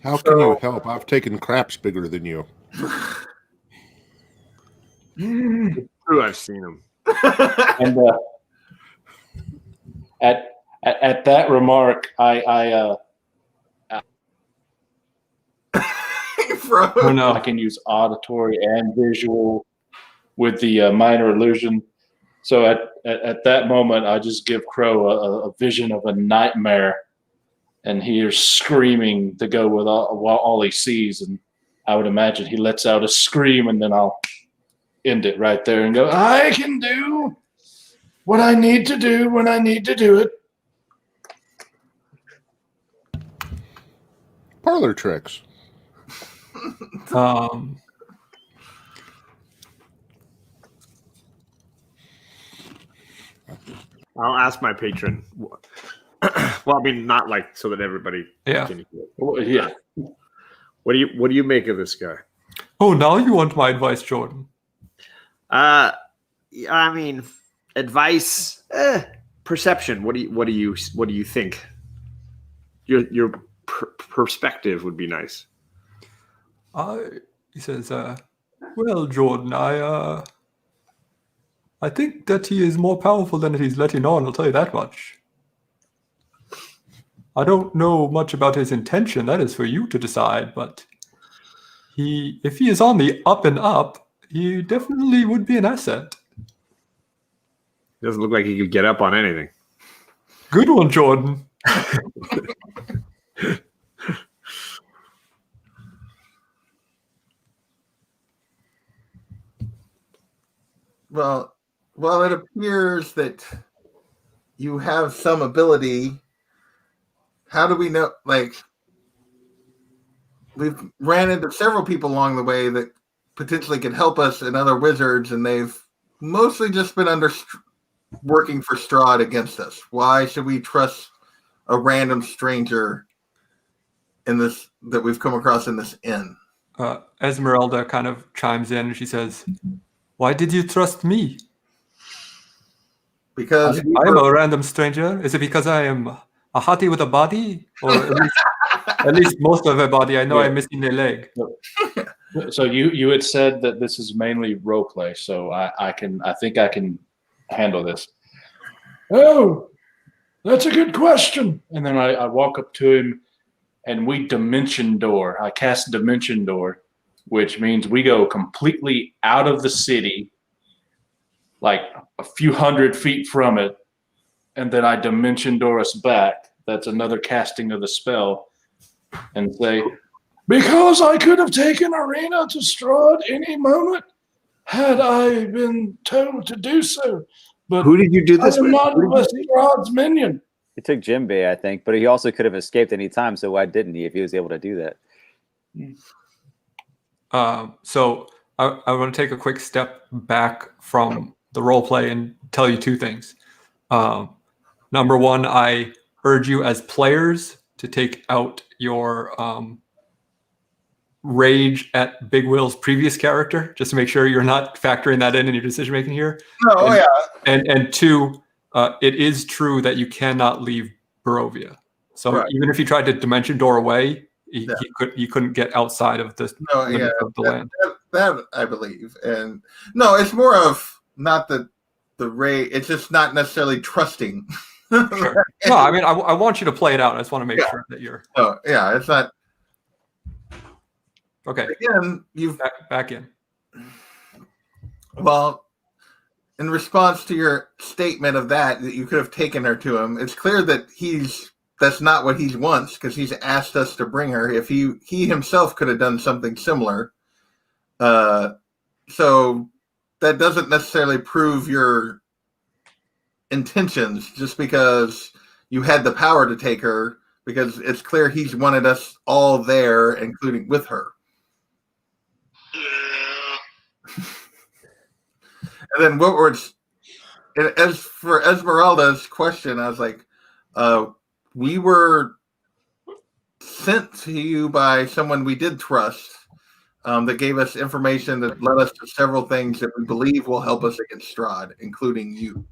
How can you help? I've taken craps bigger than you. True, I've seen him. And at that remark, I Oh no. I can use auditory and visual with the minor illusion. So at that moment, I just give Crow a vision of a nightmare, and he is screaming to go with all he sees. And I would imagine he lets out a scream, and then I'll end it right there and go, I can do what I need to do when I need to do it. Parlor tricks. I'll ask my patron. Well, I mean, not like so that everybody Yeah. can hear. Well, yeah. What do you make of this guy? Oh, now you want my advice, Jordan. I mean, advice, perception. What do you think? Your perspective would be nice. He says, well, Jordan, I think that he is more powerful than he's letting on, I'll tell you that much. I don't know much about his intention, that is for you to decide, but if he is on the up and up, he definitely would be an asset. Doesn't look like he could get up on anything. Good one, Jordan. Well, it appears that you have some ability. How do we know? Like, we've ran into several people along the way that potentially could help us and other wizards, and they've mostly just been working for Strahd against us. Why should we trust a random stranger in this that we've come across in this inn? Esmeralda kind of chimes in and she says, why did you trust me? Because I'm a random stranger. Is it because I am a hottie with a body? Or at least most of a body. I know I'm missing a leg. So you had said that this is mainly role play, so I think I can handle this. Oh, that's a good question. And then I walk up to him, and we dimension door. I cast dimension door, which means we go completely out of the city, like a few 100 feet from it, and then I dimension door us back. That's another casting of the spell, and say, because I could have taken Arena to Strahd any moment had I been told to do so. But Who did you do I this am with? not Strahd's minion. He took Jimbei, I think, but he also could have escaped any time. So why didn't he if he was able to do that? So I want to take a quick step back from the role play and tell you two things. Number one, I urge you as players to take out your rage at Big Will's previous character, just to make sure you're not factoring that in your decision making here. Oh, yeah. And two, it is true that you cannot leave Barovia. So Right. even if you tried to dimension door away, you couldn't get outside of the limits of the land. That I believe. And no, it's more of not the rage. It's just not necessarily trusting. Sure. No, I mean, I want you to play it out. I just want to make sure that you're. Oh, yeah, it's not. Okay. Again, you've back in. Well, in response to your statement of that you could have taken her to him, it's clear that that's not what he wants, because he's asked us to bring her. If he himself could have done something similar, so that doesn't necessarily prove your intentions just because you had the power to take her, because it's clear he's wanted us all there, including with her. And then Woodward's, as for Esmeralda's question, I was like, we were sent to you by someone we did trust, that gave us information that led us to several things that we believe will help us against Strahd, including you.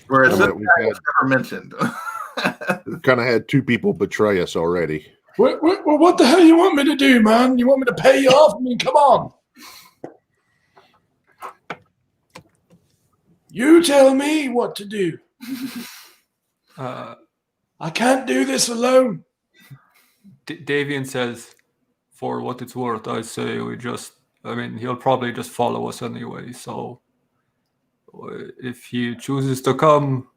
Whereas this guy was never mentioned. We've kind of had two people betray us already. What the hell you want me to do, man? You want me to pay you off? I mean, come on. You tell me what to do. I can't do this alone. Davian says, for what it's worth, I say he'll probably just follow us anyway. So if he chooses to come,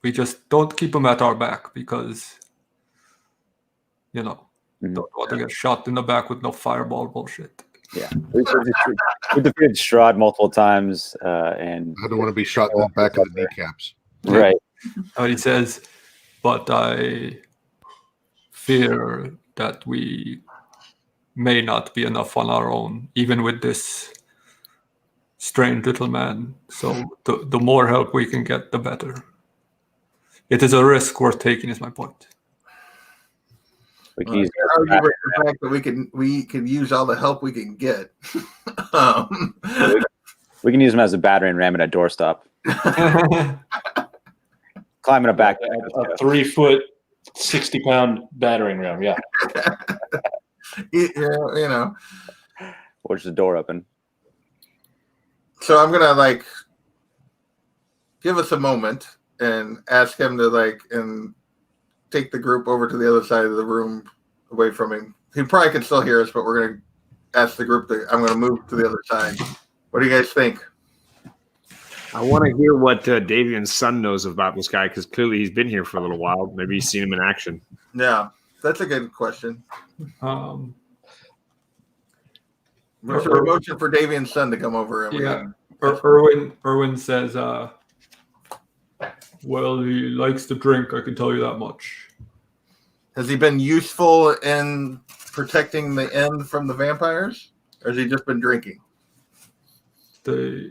we just don't keep him at our back, because, don't want to get shot in the back with no fireball bullshit. Yeah, we've defeated Strahd multiple times, and I don't want to be shot in the back of the kneecaps. Right. He says, but I fear that we may not be enough on our own, even with this strange little man. So the more help we can get, the better. It is a risk worth taking, is my point. We can use argue with the fact that we can use all the help we can get. We can use them as a battering ram at a doorstop. Climbing a back. A 3-foot, 60-pound battering ram, yeah. Or just the door open. So I'm gonna give us a moment and ask him to and take the group over to the other side of the room away from him. He probably can still hear us, but we're gonna ask the group I'm gonna move to the other side. What do you guys think? I want to hear what Davian's son knows about this guy, because clearly he's been here for a little while. Maybe he's seen him in action. Yeah, that's a good question. There's a motion for Davian's son to come over. Erwin says, well, he likes to drink, I can tell you that much. Has he been useful in protecting the inn from the vampires? Or has he just been drinking?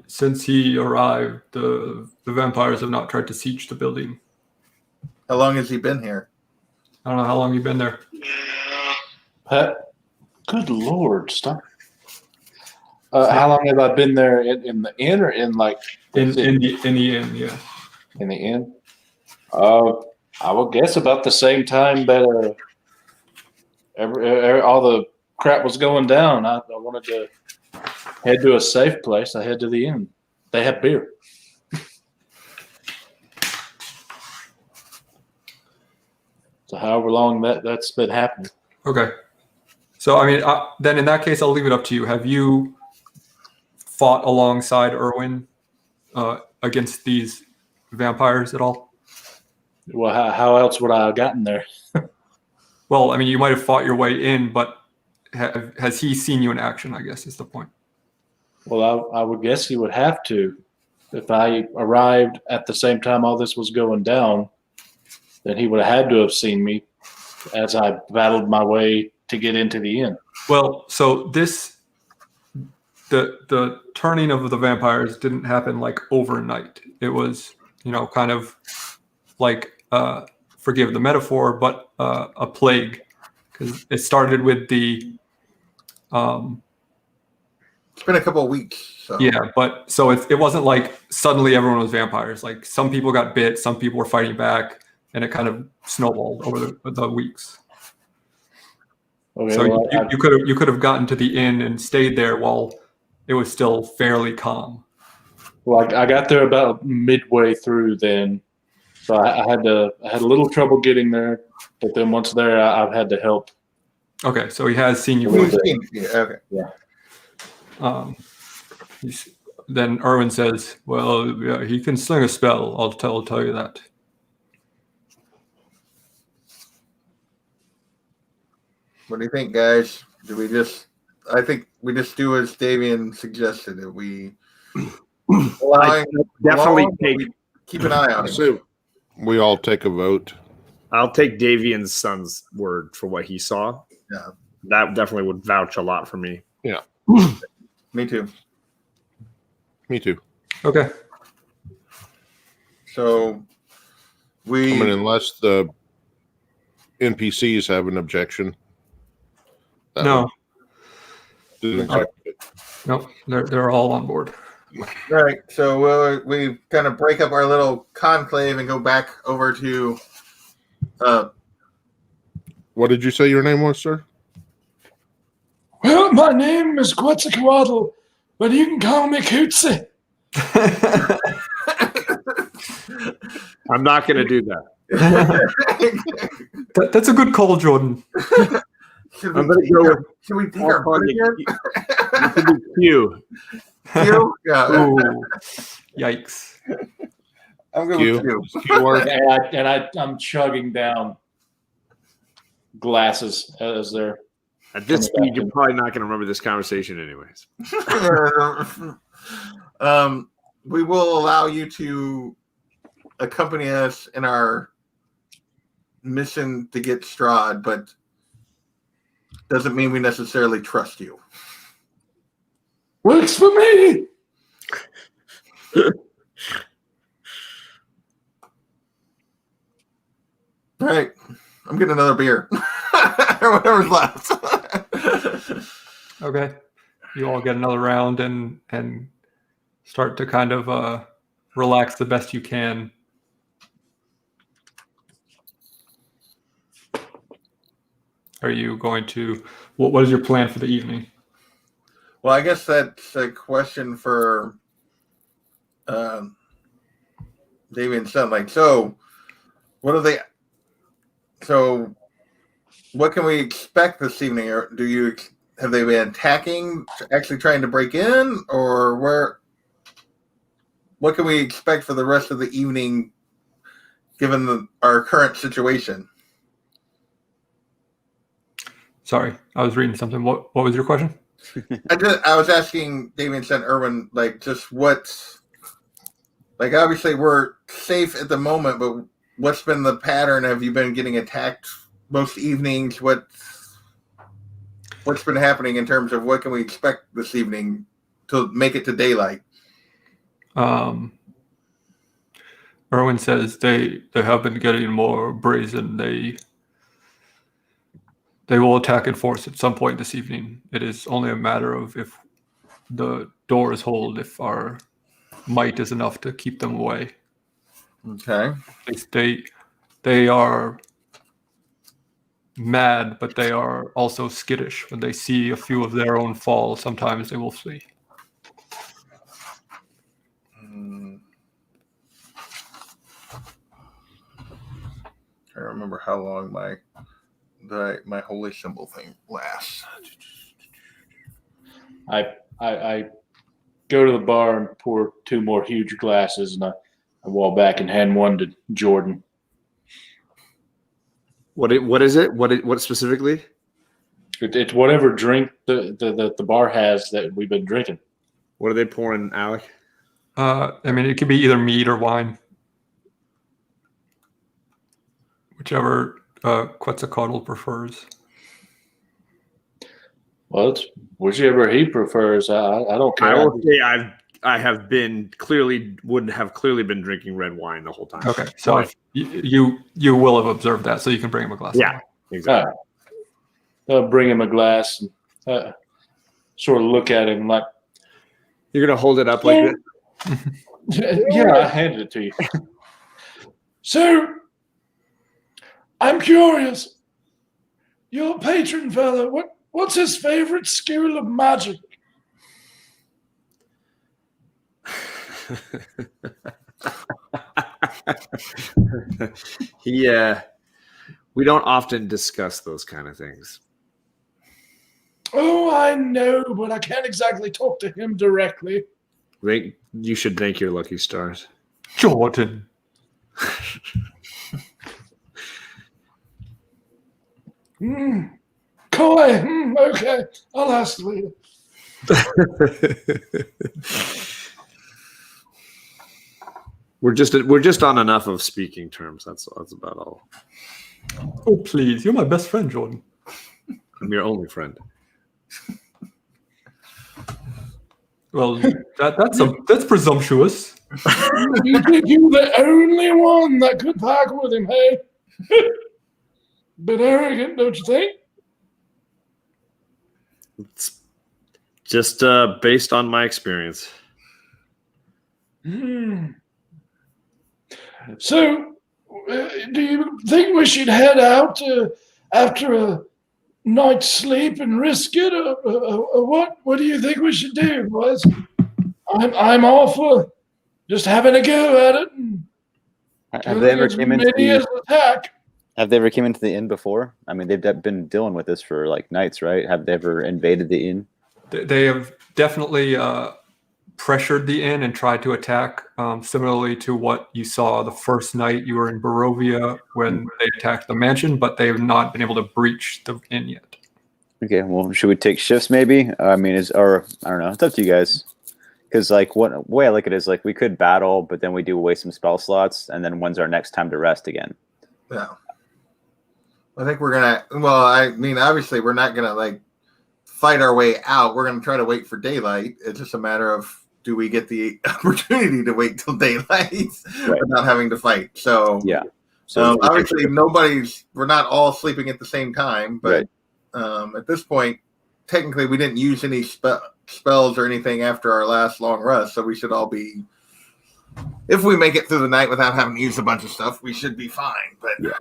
Since he arrived, the vampires have not tried to siege the building. How long has he been here? I don't know how long you've been there. Pat, good Lord, stop. How long have I been there in the inn, or in in the inn? Yeah, in the inn. I will guess about the same time that all the crap was going down. I wanted to head to a safe place. I head to the inn. They have beer. So however long that's been happening. Okay. So, I mean, then in that case, I'll leave it up to you. Have you fought alongside Erwin against these vampires at all? Well, how else would I have gotten there? Well, I mean, you might have fought your way in, but has he seen you in action, I guess is the point. Well, I would guess he would have to. If I arrived at the same time all this was going down, then he would have had to have seen me as I battled my way to get into the inn. Well, so the turning of the vampires didn't happen like overnight. It was, kind of like, forgive the metaphor, but a plague, because it started with the It's been a couple of weeks. So. yeah, but so it wasn't like suddenly everyone was vampires. Like some people got bit, some people were fighting back, and it kind of snowballed over the weeks. Okay, So well, you could have gotten to the inn and stayed there while it was still fairly calm. Well, I got there about midway through then, so I had a little trouble getting there. But then once there, I've had to help. Okay, so he has seen you. Okay. Then Erwin says, "Well, yeah, he can sling a spell. I'll tell you that." What do you think, guys? I think we just do as Davian suggested. That we Definitely keep an eye on him. So we all take a vote. I'll take Davian's son's word for what he saw. Yeah. That definitely would vouch a lot for me. Yeah. Me too. Me too. Okay. So I mean, unless the NPCs have an objection. No, Didn't expect it. no, they're all on board. right. So we kind of break up our little conclave and go back over to. What did you say your name was, sir? Well, my name is Quetzalcoatl, but you can call me Cootsie. I'm not going to do that. That's a good call, Jordan. Should I'm going to go with Should we take our break here? Q. Q? Yeah. Ooh, yikes. I'm good Q. with Q. Q work. I'm chugging down glasses as they're. At this speed, you're probably not going to remember this conversation anyways. We will allow you to accompany us in our mission to get Strahd, but doesn't mean we necessarily trust you. Works for me. All right. I'm getting another beer. Or whatever's left. Okay, you all get another round and start to kind of relax the best you can. Are you going to? What is your plan for the evening? Well, I guess that's a question for David and Son. Like, so what are they? So, what can we expect this evening? Or have they been attacking, actually trying to break in, or where? What can we expect for the rest of the evening, given our current situation? Sorry, I was reading something. What was your question? I was asking David and Erwin, like, just what's, like, obviously we're safe at the moment, but what's been the pattern? Have you been getting attacked most evenings? What's been happening in terms of what can we expect this evening to make it to daylight? Erwin says they have been getting more brazen. They will attack in force at some point this evening. It is only a matter of if the doors hold, if our might is enough to keep them away. Okay. They are mad, but they are also skittish. When they see a few of their own fall, sometimes they will flee. I don't remember how long my holy symbol thing lasts. I go to the bar and pour 2 more huge glasses, and I walk back and hand one to Jordan. What is it? What specifically? It's whatever drink the bar has that we've been drinking. What are they pouring, Alec? I mean, it could be either mead or wine, whichever Quetzalcoatl prefers. Well, it's whichever he prefers. I don't care. I will say I have been would have clearly been drinking red wine the whole time. Okay, so if you will have observed that, so you can bring him a glass. Yeah, exactly. I'll bring him a glass and sort of look at him like, You're gonna hold it up like this. yeah, I handed it to you. So, I'm curious. Your patron fella, what's his favorite skill of magic? We don't often discuss those kind of things. Oh, I know, but I can't exactly talk to him directly. You should thank your lucky stars. Jordan. Coy. Okay, I'll ask later. We're just on enough of speaking terms. That's about all. Oh, please. You're my best friend, Jordan. I'm your only friend. Well, that's presumptuous. You think you're the only one that could pack with him, hey? Bit arrogant, don't you think? It's just based on my experience. So, do you think we should head out after a night's sleep and risk it, or what? What do you think we should do, boys? I'm all for just having a go at it. And Have they ever came into attack? Have they ever came into the inn before? I mean, they've been dealing with this for like nights, right? Have they ever invaded the inn? They have definitely pressured the inn and tried to attack, similarly to what you saw the first night you were in Barovia when they attacked the mansion, but they have not been able to breach the inn yet. Okay, well, should we take shifts maybe? I mean, I don't know. It's up to you guys. Because like what way I look at it is like we could battle, but then we do waste some spell slots, and then when's our next time to rest again? Yeah. I think we're gonna. Well, I mean, obviously, we're not gonna like fight our way out. We're gonna try to wait for daylight. It's just a matter of do we get the opportunity to wait till daylight without having to fight. So yeah. So obviously, we're not all sleeping at the same time. But at this point, technically, we didn't use any spells or anything after our last long rest. So we should all be. If we make it through the night without having to use a bunch of stuff, we should be fine. But. Yeah.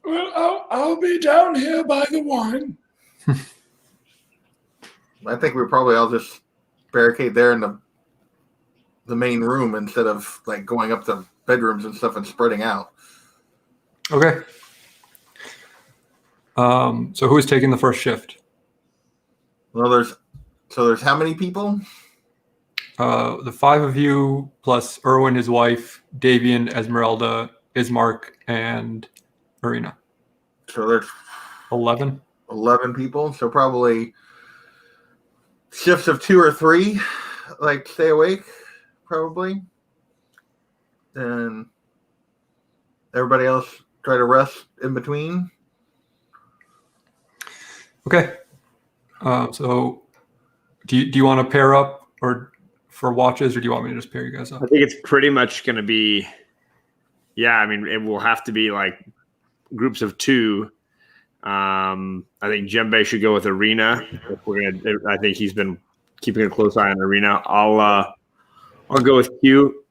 Well, I'll be down here by the wine. I think we probably all just barricade there in the main room instead of like going up the bedrooms and stuff and spreading out. Okay. So who is taking the first shift? Well, there's how many people? The 5 of you plus Erwin, his wife, Davian, Esmeralda, Ismark, and Marina. So there's 11. 11 people. So probably shifts of 2 or 3, like stay awake, probably. And everybody else try to rest in between. Okay. So do you want to pair up or for watches, or do you want me to just pair you guys up? I think it's pretty much going to be, I mean, it will have to be like groups of 2. I think Djembe should go with Arena. I think he's been keeping a close eye on Arena. I'll go with Q.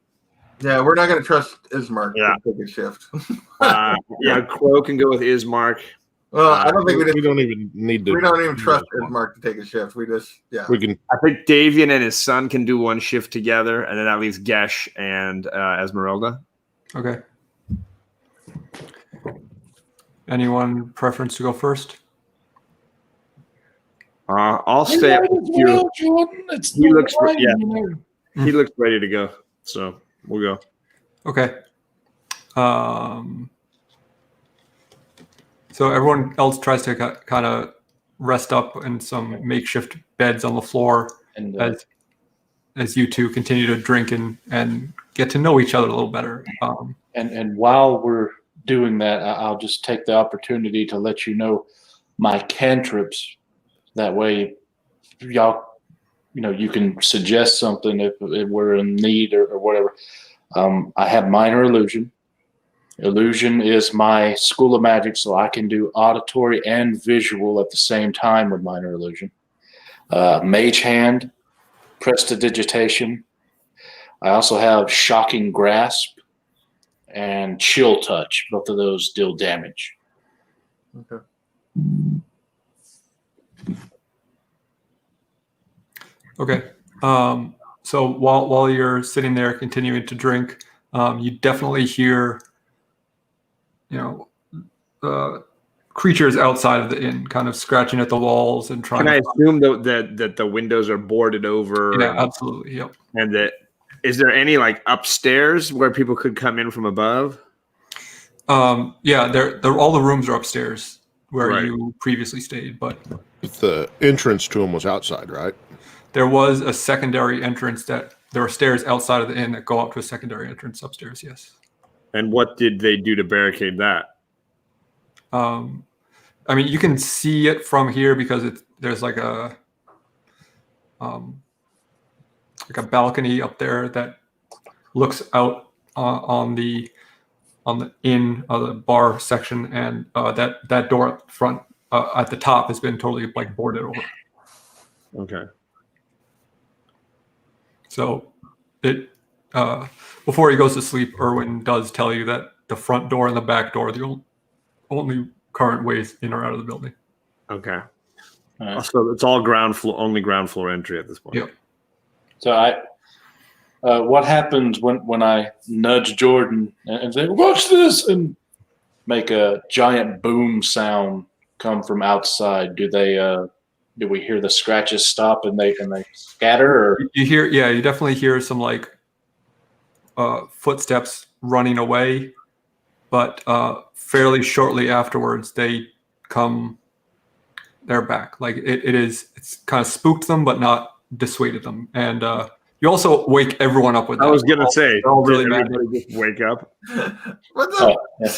Yeah, we're not going to trust Ismark Yeah. to take a shift. Crow can go with Ismark. Well, I don't think we don't even need to. we don't even trust Ismark to take a shift. We just We can. I think Davian and his son can do one shift together, and then that leaves Gesh and Esmeralda. Okay. Anyone preference to go first? I'll stay up with you. Jordan. It's He looks fine, yeah. you know. He looks ready to go, so we'll go. Okay. So everyone else tries to kind of rest up in some makeshift beds on the floor And as you two continue to drink and get to know each other a little better. and while we're doing that, I'll just take the opportunity to let you know my cantrips. That way, y'all, you can suggest something if we're in need or whatever. I have minor illusion. Illusion is my school of magic, so I can do auditory and visual at the same time with minor illusion. Mage hand, prestidigitation. I also have shocking grasp and chill touch. Both of those deal damage. Okay. Okay. So while you're sitting there continuing to drink, you definitely hear, creatures outside of the inn kind of scratching at the walls and trying. Can I assume that the windows are boarded over? Yeah, absolutely. Yep. And that is there any like upstairs where people could come in from above? Yeah, they're all the rooms are upstairs where Right. you previously stayed, but The entrance to them was outside, right? there was a secondary entrance there are stairs outside of the inn that go up to a secondary entrance upstairs. Yes. And what did they do to barricade that? I mean, you can see it from here because there's like a balcony up there that looks out on the inn, the bar section, and that door up front at the top has been totally like boarded over. Okay. So before he goes to sleep, Erwin does tell you that the front door and the back door are the only current ways in or out of the building. Okay. All right. So it's all only ground floor entry at this point. Yep. So what happens when I nudge Jordan and say, "Watch this," and make a giant boom sound come from outside? Do we hear the scratches stop and they scatter? Or? You definitely hear some like footsteps running away, but fairly shortly afterwards they're back. Like it's kind of spooked them, but not dissuaded them. And you also wake everyone up with that. I was gonna say, they're all really did mad. everybody just wake up? What's up? Yeah.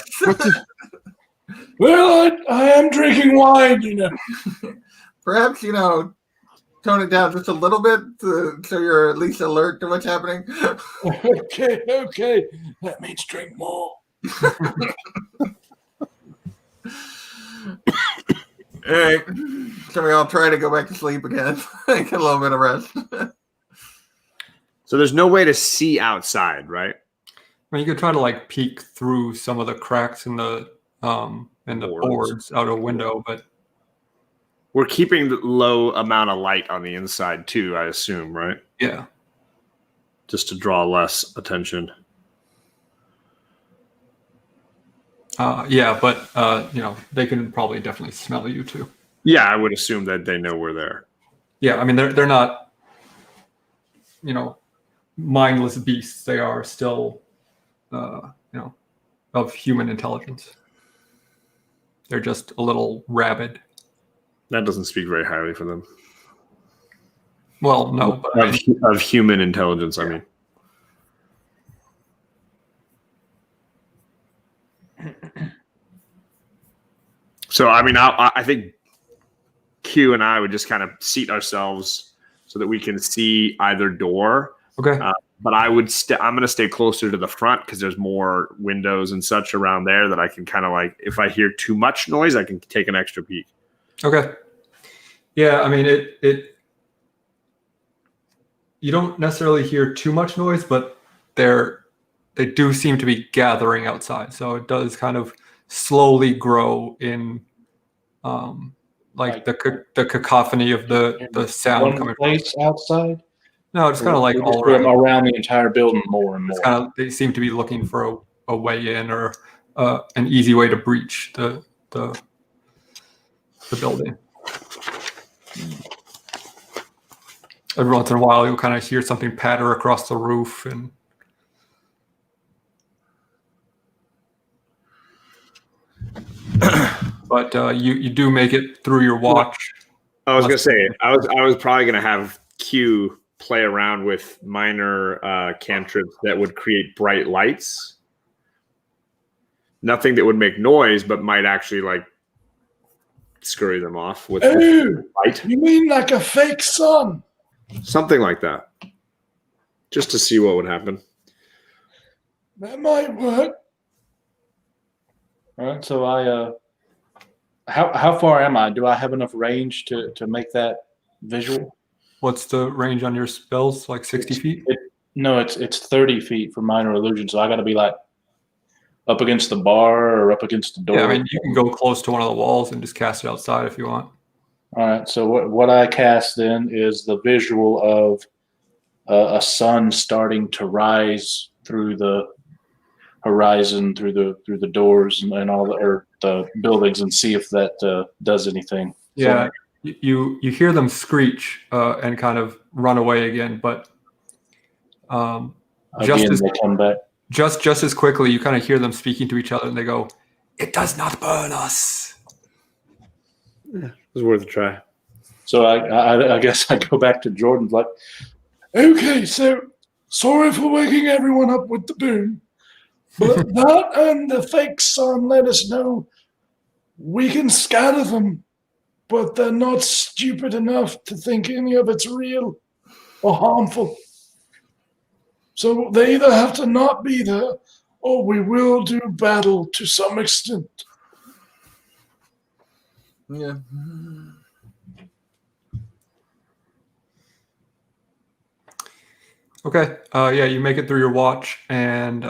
Well, I am drinking wine, Perhaps, tone it down just a little bit so you're at least alert to what's happening. Okay. That means drink more. All right. So we all try to go back to sleep again. Get a little bit of rest. So there's no way to see outside, right? I mean, you could try to like peek through some of the cracks in the boards out a window, but We're keeping the low amount of light on the inside too, I assume, right? yeah. Just to draw less attention. Yeah, but they can probably definitely smell you too. Yeah, I would assume that they know we're there. Yeah, I mean they're not, mindless beasts. They are still, of human intelligence. They're just a little rabid. That doesn't speak very highly for them. Well, no, but Of human intelligence, I mean. So, I mean, I think Q and I would just kind of seat ourselves so that we can see either door. okay. But I'm going to stay closer to the front because there's more windows and such around there that I can kind of like, if I hear too much noise, I can take an extra peek. Okay. Yeah, I mean you don't necessarily hear too much noise, but there they do seem to be gathering outside. So it does kind of slowly grow in like the cacophony of the sound One coming place outside. No, it's kind of like Or all just around. the entire building more and It's more. kind of, they seem to be looking for a way in or an easy way to breach the building. Every once in a while, you'll kind of hear something patter across the roof, and but you do make it through your watch. I was gonna say I was probably gonna have Q play around with minor cantrips that would create bright lights. Nothing that would make noise, but might actually like scurry them off with light. You mean like a fake sun? Something like that. Just to see what would happen. That might work. All right, so how far am I? Do I have enough range to make that visual? What's the range on your spells? Like 60 feet? No, it's 30 feet for minor illusion. So I got to be like up against the bar or up against the door. Yeah, I mean, you can go close to one of the walls and just cast it outside if you want. All right. So what I cast then is the visual of a sun starting to rise through the horizon, through the doors and all the buildings, and see if that does anything. Yeah, you hear them screech and kind of run away again, but Again, they come back. just as quickly, you kind of hear them speaking to each other, and they go, "It does not burn us." It was worth a try. So I guess I go back to Jordan, like, okay, so sorry for waking everyone up with the boom, but that and the fake sun let us know we can scatter them, but they're not stupid enough to think any of it's real or harmful. So they either have to not be there, or we will do battle to some extent. Yeah. Okay. Yeah, you make it through your watch and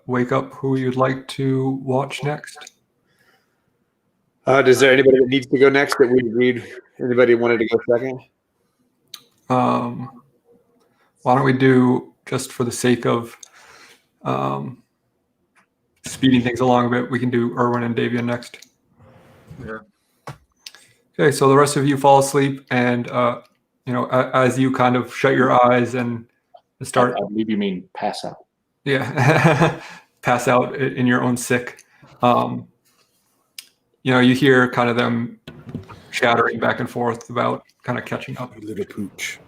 wake up who you'd like to watch next. Is there anybody that needs to go next that we agreed? Anybody wanted to go second? Why don't we do, just for the sake of speeding things along a bit, we can do Erwin and Davian next. Yeah. Okay, so the rest of you fall asleep, and as you kind of shut your eyes and start. I believe you mean pass out. Yeah, pass out in your own sick. You hear kind of them chattering back and forth about kind of catching up. A little pooch.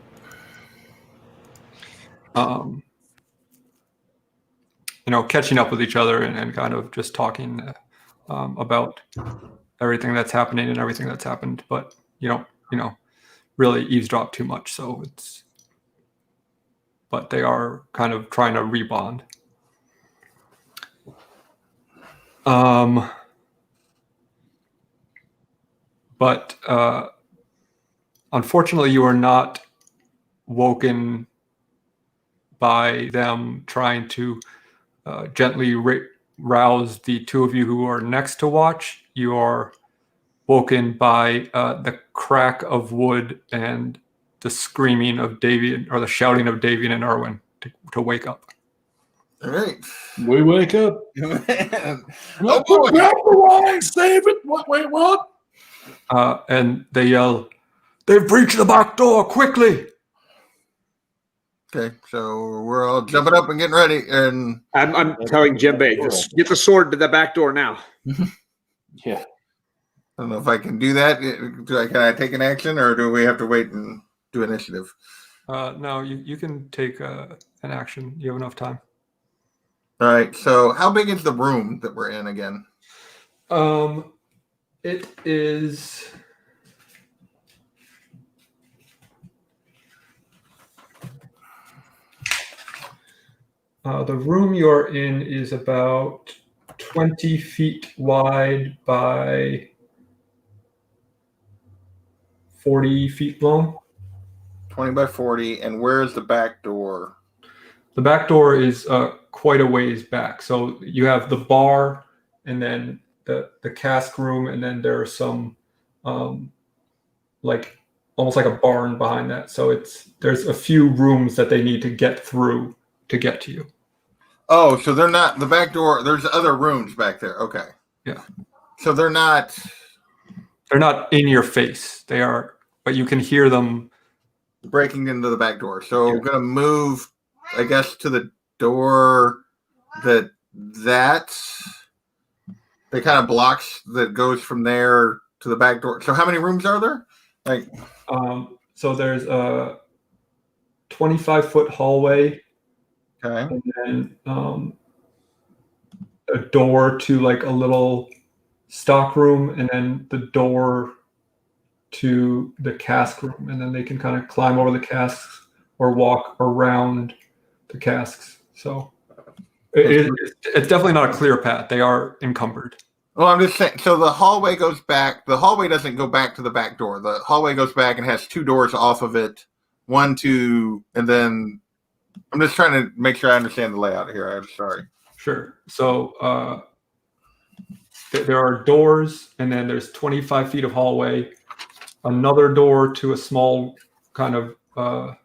Catching up with each other and kind of just talking about everything that's happening and everything that's happened, but you don't, really eavesdrop too much. So but they are kind of trying to rebond. But unfortunately, you are not woken by them trying to gently rouse the two of you who are next to watch. You are woken by the crack of wood and the screaming of Davian, or the shouting of Davian and Erwin to wake up. All right. We wake up. Oh boy. Grab the wine, save it. Wait, what? And they yell, "They've breached the back door, quickly!" Okay, so we're all jumping up and getting ready, and I'm telling Jembe, just get the sword to the back door now. Yeah. I don't know if I can do that. Can I take an action, or do we have to wait and do initiative? No, you can take an action. You have enough time. All right. So, how big is the room that we're in again? It is. The room you're in is about 20 feet wide by 40 feet long. 20 by 40. And where is the back door? The back door is quite a ways back. So you have the bar, and then the cask room, and then there are some like almost like a barn behind that. So there's a few rooms that they need to get through to get to you. Oh, so they're not the back door. There's other rooms back there. Okay. Yeah. So they're not in your face. They are, but you can hear them breaking into the back door. So I'm going to move, I guess, to the door that kind of blocks that goes from there to the back door. So how many rooms are there? Like, so there's a 25-foot hallway. okay. And then a door to like a little stock room, and then the door to the cask room, and then they can kind of climb over the casks or walk around the casks. So it's definitely not a clear path. They are encumbered. Well, I'm just saying. So the hallway goes back. The hallway doesn't go back to the back door. The hallway goes back and has two doors off of it. 1, 2, and then I'm just trying to make sure I understand the layout here. I'm sorry. Sure. So there are doors, and then there's 25 feet of hallway, another door to a small kind of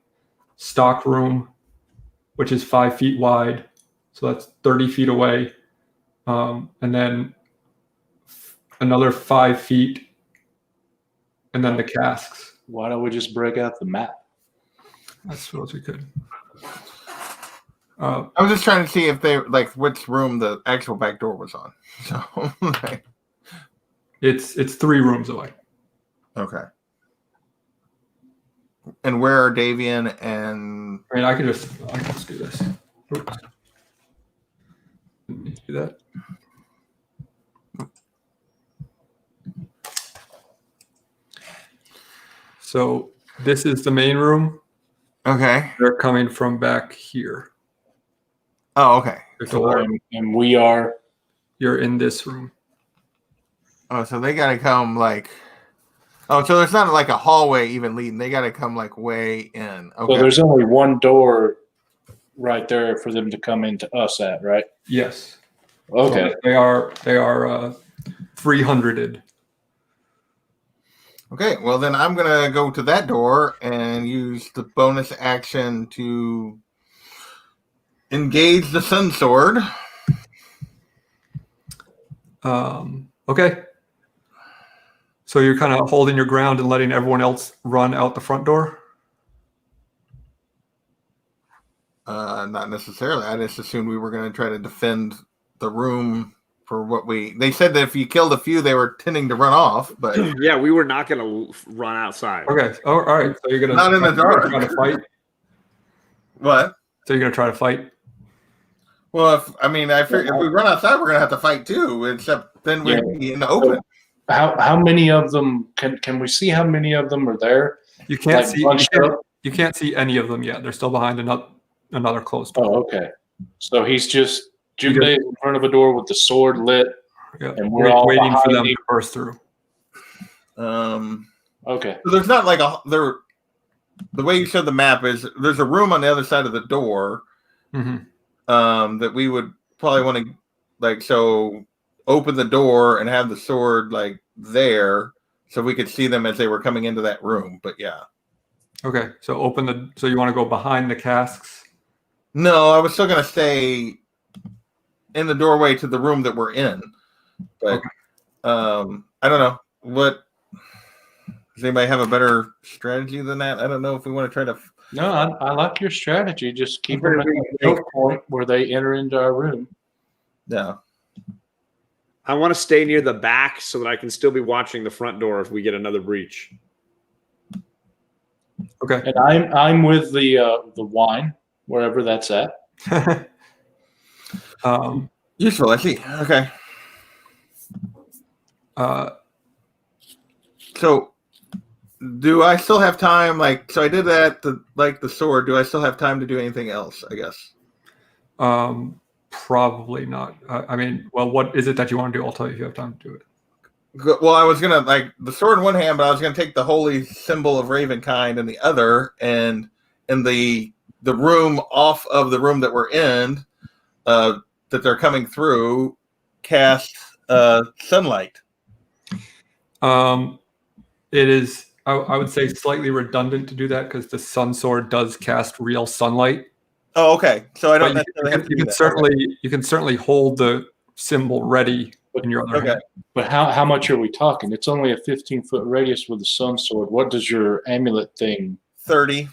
stock room, which is 5 feet wide. So that's 30 feet away. And then another 5 feet, and then the casks. Why don't we just break out the map? I suppose we could. I was just trying to see if they like which room the actual back door was on. So it's 3 rooms away. okay. And where are Davian and? I mean, I can just do this. Oops. Didn't need to do that. So this is the main room. Okay. They're coming from back here. Oh, okay. And we are. You're in this room. Oh, so they got to come like. Oh, so there's not like a hallway even leading. They got to come like way in. Okay. So there's only one door right there for them to come into us at, right? Yes. Okay. So they are 300'd. Okay, well then I'm gonna go to that door and use the bonus action to engage the sun sword. Okay. So you're kind of holding your ground and letting everyone else run out the front door? Not necessarily. I just assumed we were going to try to defend the room for what they said that if you killed a few, they were tending to run off, but Yeah, we were not going to run outside. Okay. Oh, all right. So you're gonna Not in the dark. Try to fight. what? So you're gonna try to fight. Well, I figure if we run outside, we're going to have to fight too, except then we'd be in the open. How many of them can we see? How many of them are there? You can't Like see. bunched up? You can't see any of them yet. They're still behind another closed door. Oh, okay. So he's just Jubei in front of a door with the sword lit, Yeah. and we're all waiting for behind them him. to burst through. Okay. So there's not like the way you showed the map is there's a room on the other side of the door. Mm-hmm. That we would probably want to open the door and have the sword like there so we could see them as they were coming into that room. But yeah. Okay. So so you want to go behind the casks? No, I was still going to stay in the doorway to the room that we're in. But Okay. I don't know. Does anybody have a better strategy than that? I don't know if we want to try to. No, I like your strategy. Just keep them at the choke point where they enter into our room. Yeah. I want to stay near the back so that I can still be watching the front door if we get another breach. Okay. And I'm with the wine wherever that's at. Useful, I see. Okay. So do I still have time? So I did that, the sword. Do I still have time to do anything else, I guess? Probably not. Well, what is it that you want to do? I'll tell you if you have time to do it. Well, I was going to, the sword in one hand, but I was going to take the holy symbol of Ravenkind in the other, and in the the room off of the room that we're in, that they're coming through, cast sunlight. It is, I would say, slightly redundant to do that because the sun sword does cast real sunlight. Oh, okay. So I don't But necessarily have to you do can that. certainly you can certainly hold the symbol ready in your other hand. But how much are we talking? It's only a 15-foot radius with a sun sword. What does your amulet thing? 30.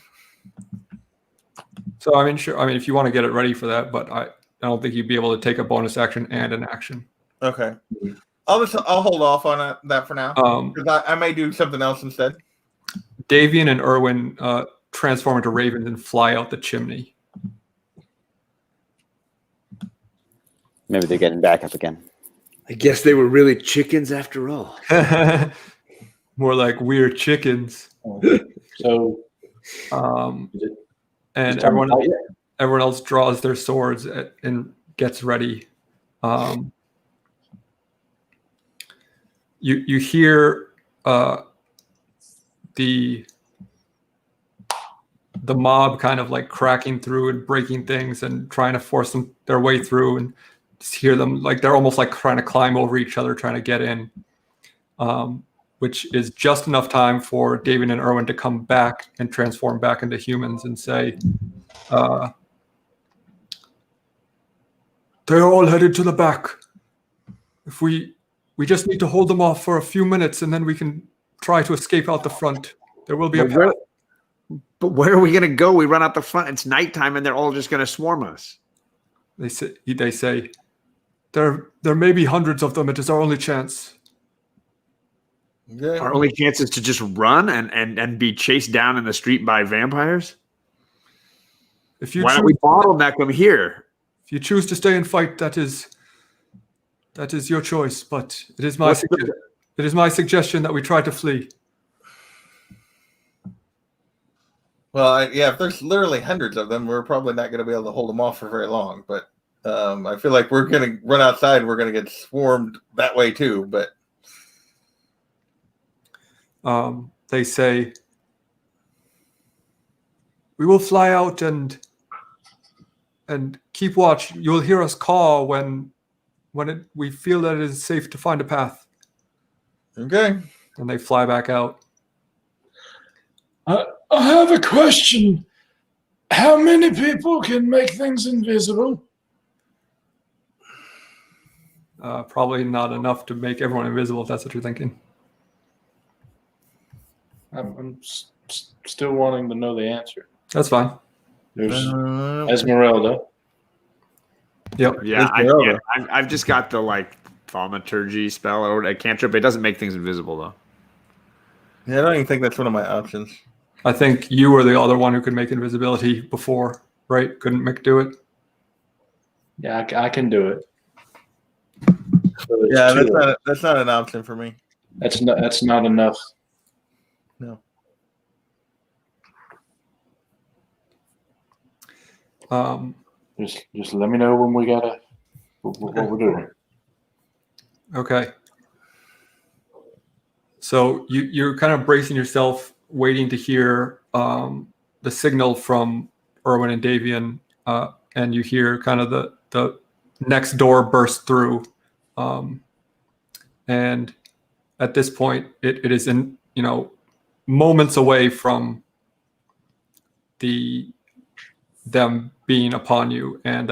So I mean, sure. I mean, if you want to get it ready for that, but I don't think you'd be able to take a bonus action and an action. Okay. I'll hold off on that for now. Because I may do something else instead. Davian and Erwin transform into ravens and fly out the chimney. Maybe they're getting back up again. I guess they were really chickens after all. More like weird chickens. So, and everyone else draws their swords and gets ready. You hear the mob kind of like cracking through and breaking things and trying to force their way through, and just hear them like they're almost like trying to climb over each other, trying to get in, which is just enough time for David and Erwin to come back and transform back into humans and say, they're all headed to the back. If we just need to hold them off for a few minutes and then we can try to escape out the front. There will be a path. But where are we going to go? We run out the front. It's nighttime, and they're all just going to swarm us. They say, there may be hundreds of them. It is our only chance. Okay. Our only chance is to just run and be chased down in the street by vampires? Why don't we bottleneck them here? If you choose to stay and fight, that is your choice. But it is my suggestion that we try to flee. Well, if there's literally hundreds of them, we're probably not going to be able to hold them off for very long. But I feel like we're going to run outside and we're going to get swarmed that way too. But they say, we will fly out and keep watch. You'll hear us call when we feel that it is safe to find a path. Okay. And they fly back out. I have a question. How many people can make things invisible? Probably not enough to make everyone invisible, if that's what you're thinking. I'm still wanting to know the answer. That's fine. There's Esmeralda. Yep. Yeah, I've just got the thaumaturgy spell or a cantrip. It doesn't make things invisible though. Yeah, I don't even think that's one of my options. I think you were the other one who could make invisibility before, right? Couldn't Mick do it? Yeah, I can do it. So yeah, that's not an option for me. That's not enough. No. Just let me know when we gotta what we're doing. Okay. So you're kind of bracing yourself, waiting to hear the signal from Erwin and Davian, and you hear kind of the next door burst through, and at this point it is in moments away from them being upon you, and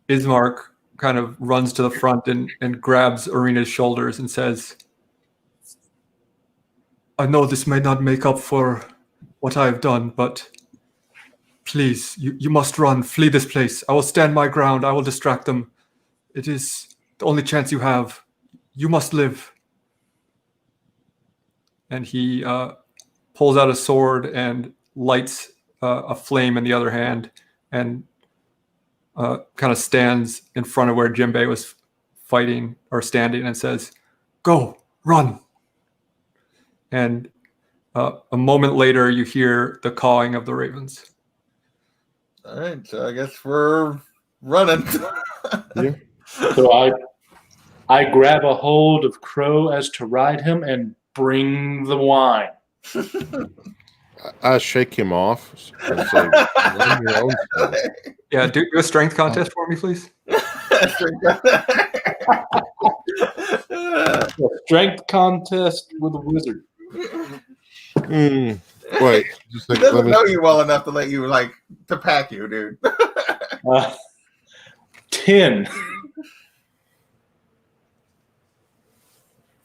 Ismark kind of runs to the front and grabs Arena's shoulders and says, I know this may not make up for what I have done, but please, you must run, flee this place. I will stand my ground. I will distract them. It is the only chance you have. You must live. And he pulls out a sword and lights a flame in the other hand and kind of stands in front of where Jimbei was fighting or standing and says, go, run. And a moment later, you hear the cawing of the ravens. All right, so I guess we're running. Yeah. So I grab a hold of Crow as to ride him and bring the wine. I shake him off and say, "Run your own thing." Yeah, do a strength contest for me, please. Strength contest with a wizard. Wait, just He like, doesn't let me. know you well enough to let you to pack you, dude. 10.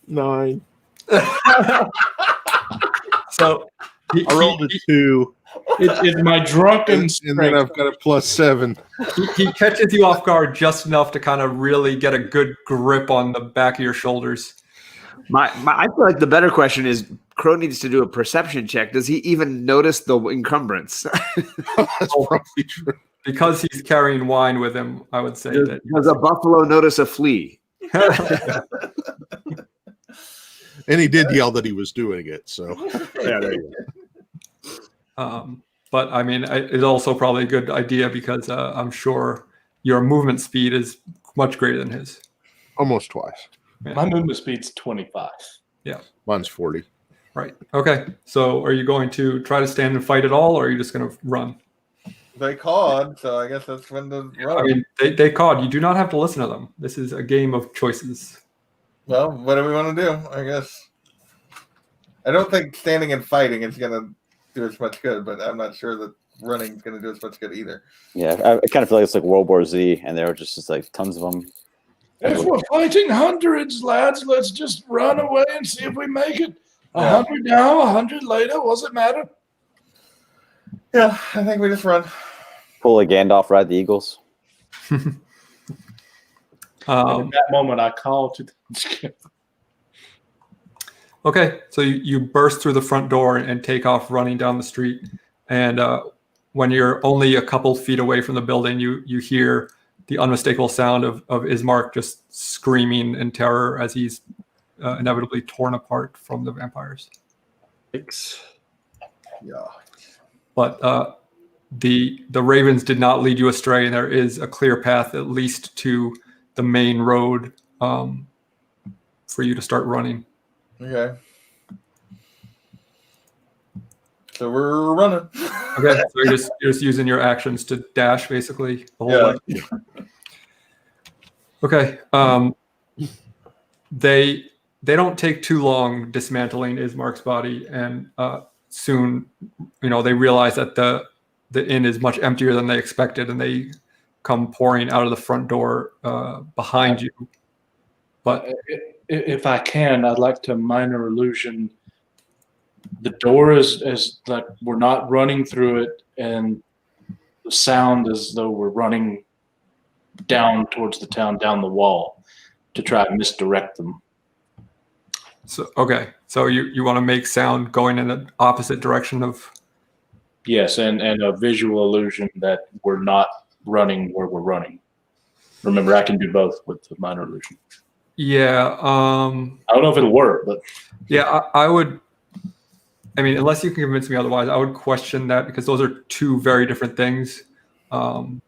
9. So I rolled a 2, It's my drunken and strength. then I've got a +7. he catches you off guard just enough to kind of really get a good grip on the back of your shoulders. I feel like the better question is Crow needs to do a perception check. Does he even notice the encumbrance? That's probably true. Because he's carrying wine with him, I would say that. Does a buffalo notice a flea? And he did yell that he was doing it. So Yeah, there you go. But I mean, it's also probably a good idea because I'm sure your movement speed is much greater than his. almost twice. Yeah. My movement speed's 25. Mine's 40. Right. Okay. So are you going to try to stand and fight at all, or are you just going to run? They called, so I guess that's when the I mean, they called. You do not have to listen to them. This is a game of choices. Well, what do we want to do? I guess. I don't think standing and fighting is going to do as much good, but I'm not sure that running is going to do as much good either. Yeah, I kind of feel like it's like World War Z, and there were just like tons of them. If we're fighting hundreds, lads, let's just run away and see if we make it. 100 now, 100 later. What's it matter? Yeah, I think we just run. Pull a Gandalf, ride the Eagles. And in that moment, I call to the Okay, so you burst through the front door and take off running down the street. And when you're only a couple feet away from the building, you hear the unmistakable sound of Ismark just screaming in terror as he's inevitably torn apart from the vampires. Yeah. But the ravens did not lead you astray, and there is a clear path at least to the main road for you to start running. Okay. So we're running. Okay, so you're just using your actions to dash basically the whole way. Okay. They don't take too long dismantling Ismark's body, and soon, they realize that the inn is much emptier than they expected, and they come pouring out of the front door behind you. But if I can, I'd like to minor illusion. The door is like we're not running through it, and the sound as though we're running down towards the town, down the wall, to try and misdirect them. so you want to make sound going in the opposite direction of. Yes, and a visual illusion that we're not running where we're running. Remember, I can do both with the minor illusion. Yeah. I don't know if it'll work, but Yeah, I would. I mean, unless you can convince me otherwise, I would question that because those are two very different things. So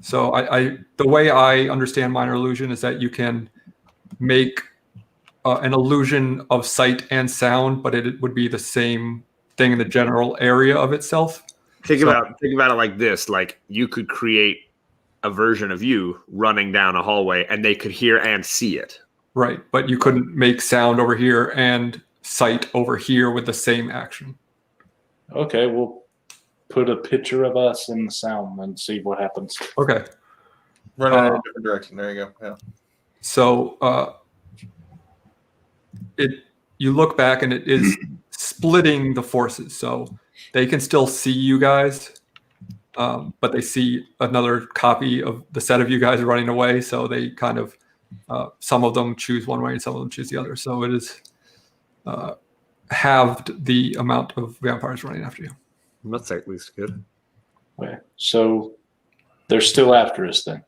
the way I understand minor illusion is that you can make an illusion of sight and sound, but it would be the same thing in the general area of itself. Think about it like this: like you could create a version of you running down a hallway, and they could hear and see it. Right, but you couldn't make sound over here and sight over here with the same action. okay, we'll put a picture of us in the sound and see what happens. Okay. Running in a different direction. There you go. Yeah. So you look back and it is splitting the forces. So they can still see you guys, but they see another copy of the set of you guys running away. So they kind of, some of them choose one way and some of them choose the other. So it is halved the amount of vampires running after you. That's at least good. Okay, so they're still after us then.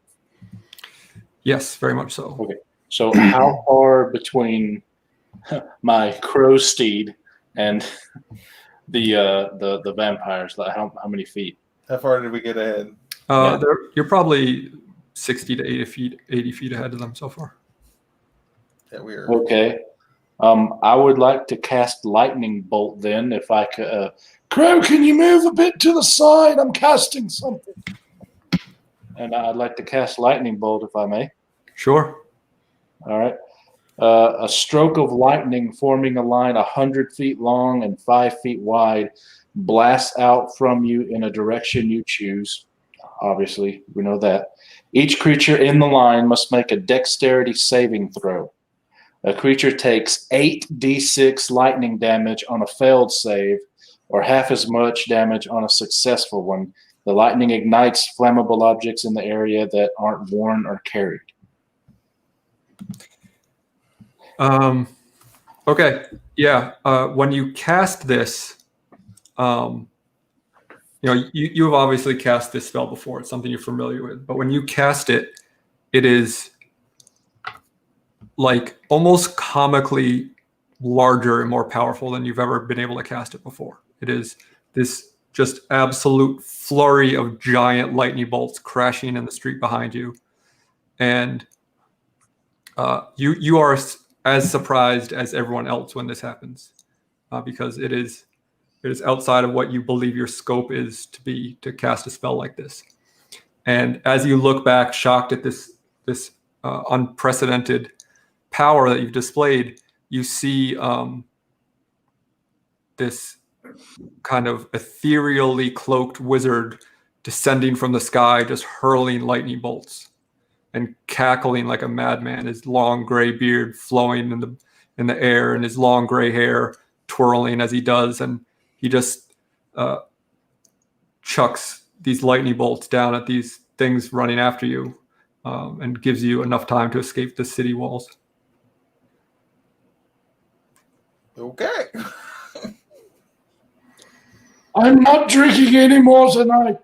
Yes, very much so. Okay, so how far between my crow steed and the vampires? Like how many feet? How far did we get ahead? You're probably 60 to 80 feet ahead of them so far. Yeah, we are. Okay, I would like to cast lightning bolt then, if I could. Crow, can you move a bit to the side? I'm casting something. And I'd like to cast lightning bolt, if I may. Sure. All right. A stroke of lightning forming a line 100 feet long and 5 feet wide blasts out from you in a direction you choose. Obviously, we know that. Each creature in the line must make a dexterity saving throw. A creature takes 8d6 lightning damage on a failed save, or half as much damage on a successful one. The lightning ignites flammable objects in the area that aren't worn or carried. Okay. Yeah. When you cast this, you've obviously cast this spell before. It's something you're familiar with. But when you cast it, it is like almost comically larger and more powerful than you've ever been able to cast it before. It is this just absolute flurry of giant lightning bolts crashing in the street behind you. And you are as surprised as everyone else when this happens, because it is outside of what you believe your scope is to cast a spell like this. And as you look back, shocked at this unprecedented power that you've displayed, you see this kind of ethereally cloaked wizard descending from the sky, just hurling lightning bolts and cackling like a madman, his long gray beard flowing in the air and his long gray hair twirling as he does. And he just chucks these lightning bolts down at these things running after you, and gives you enough time to escape the city walls. Okay. I'm not drinking anymore tonight.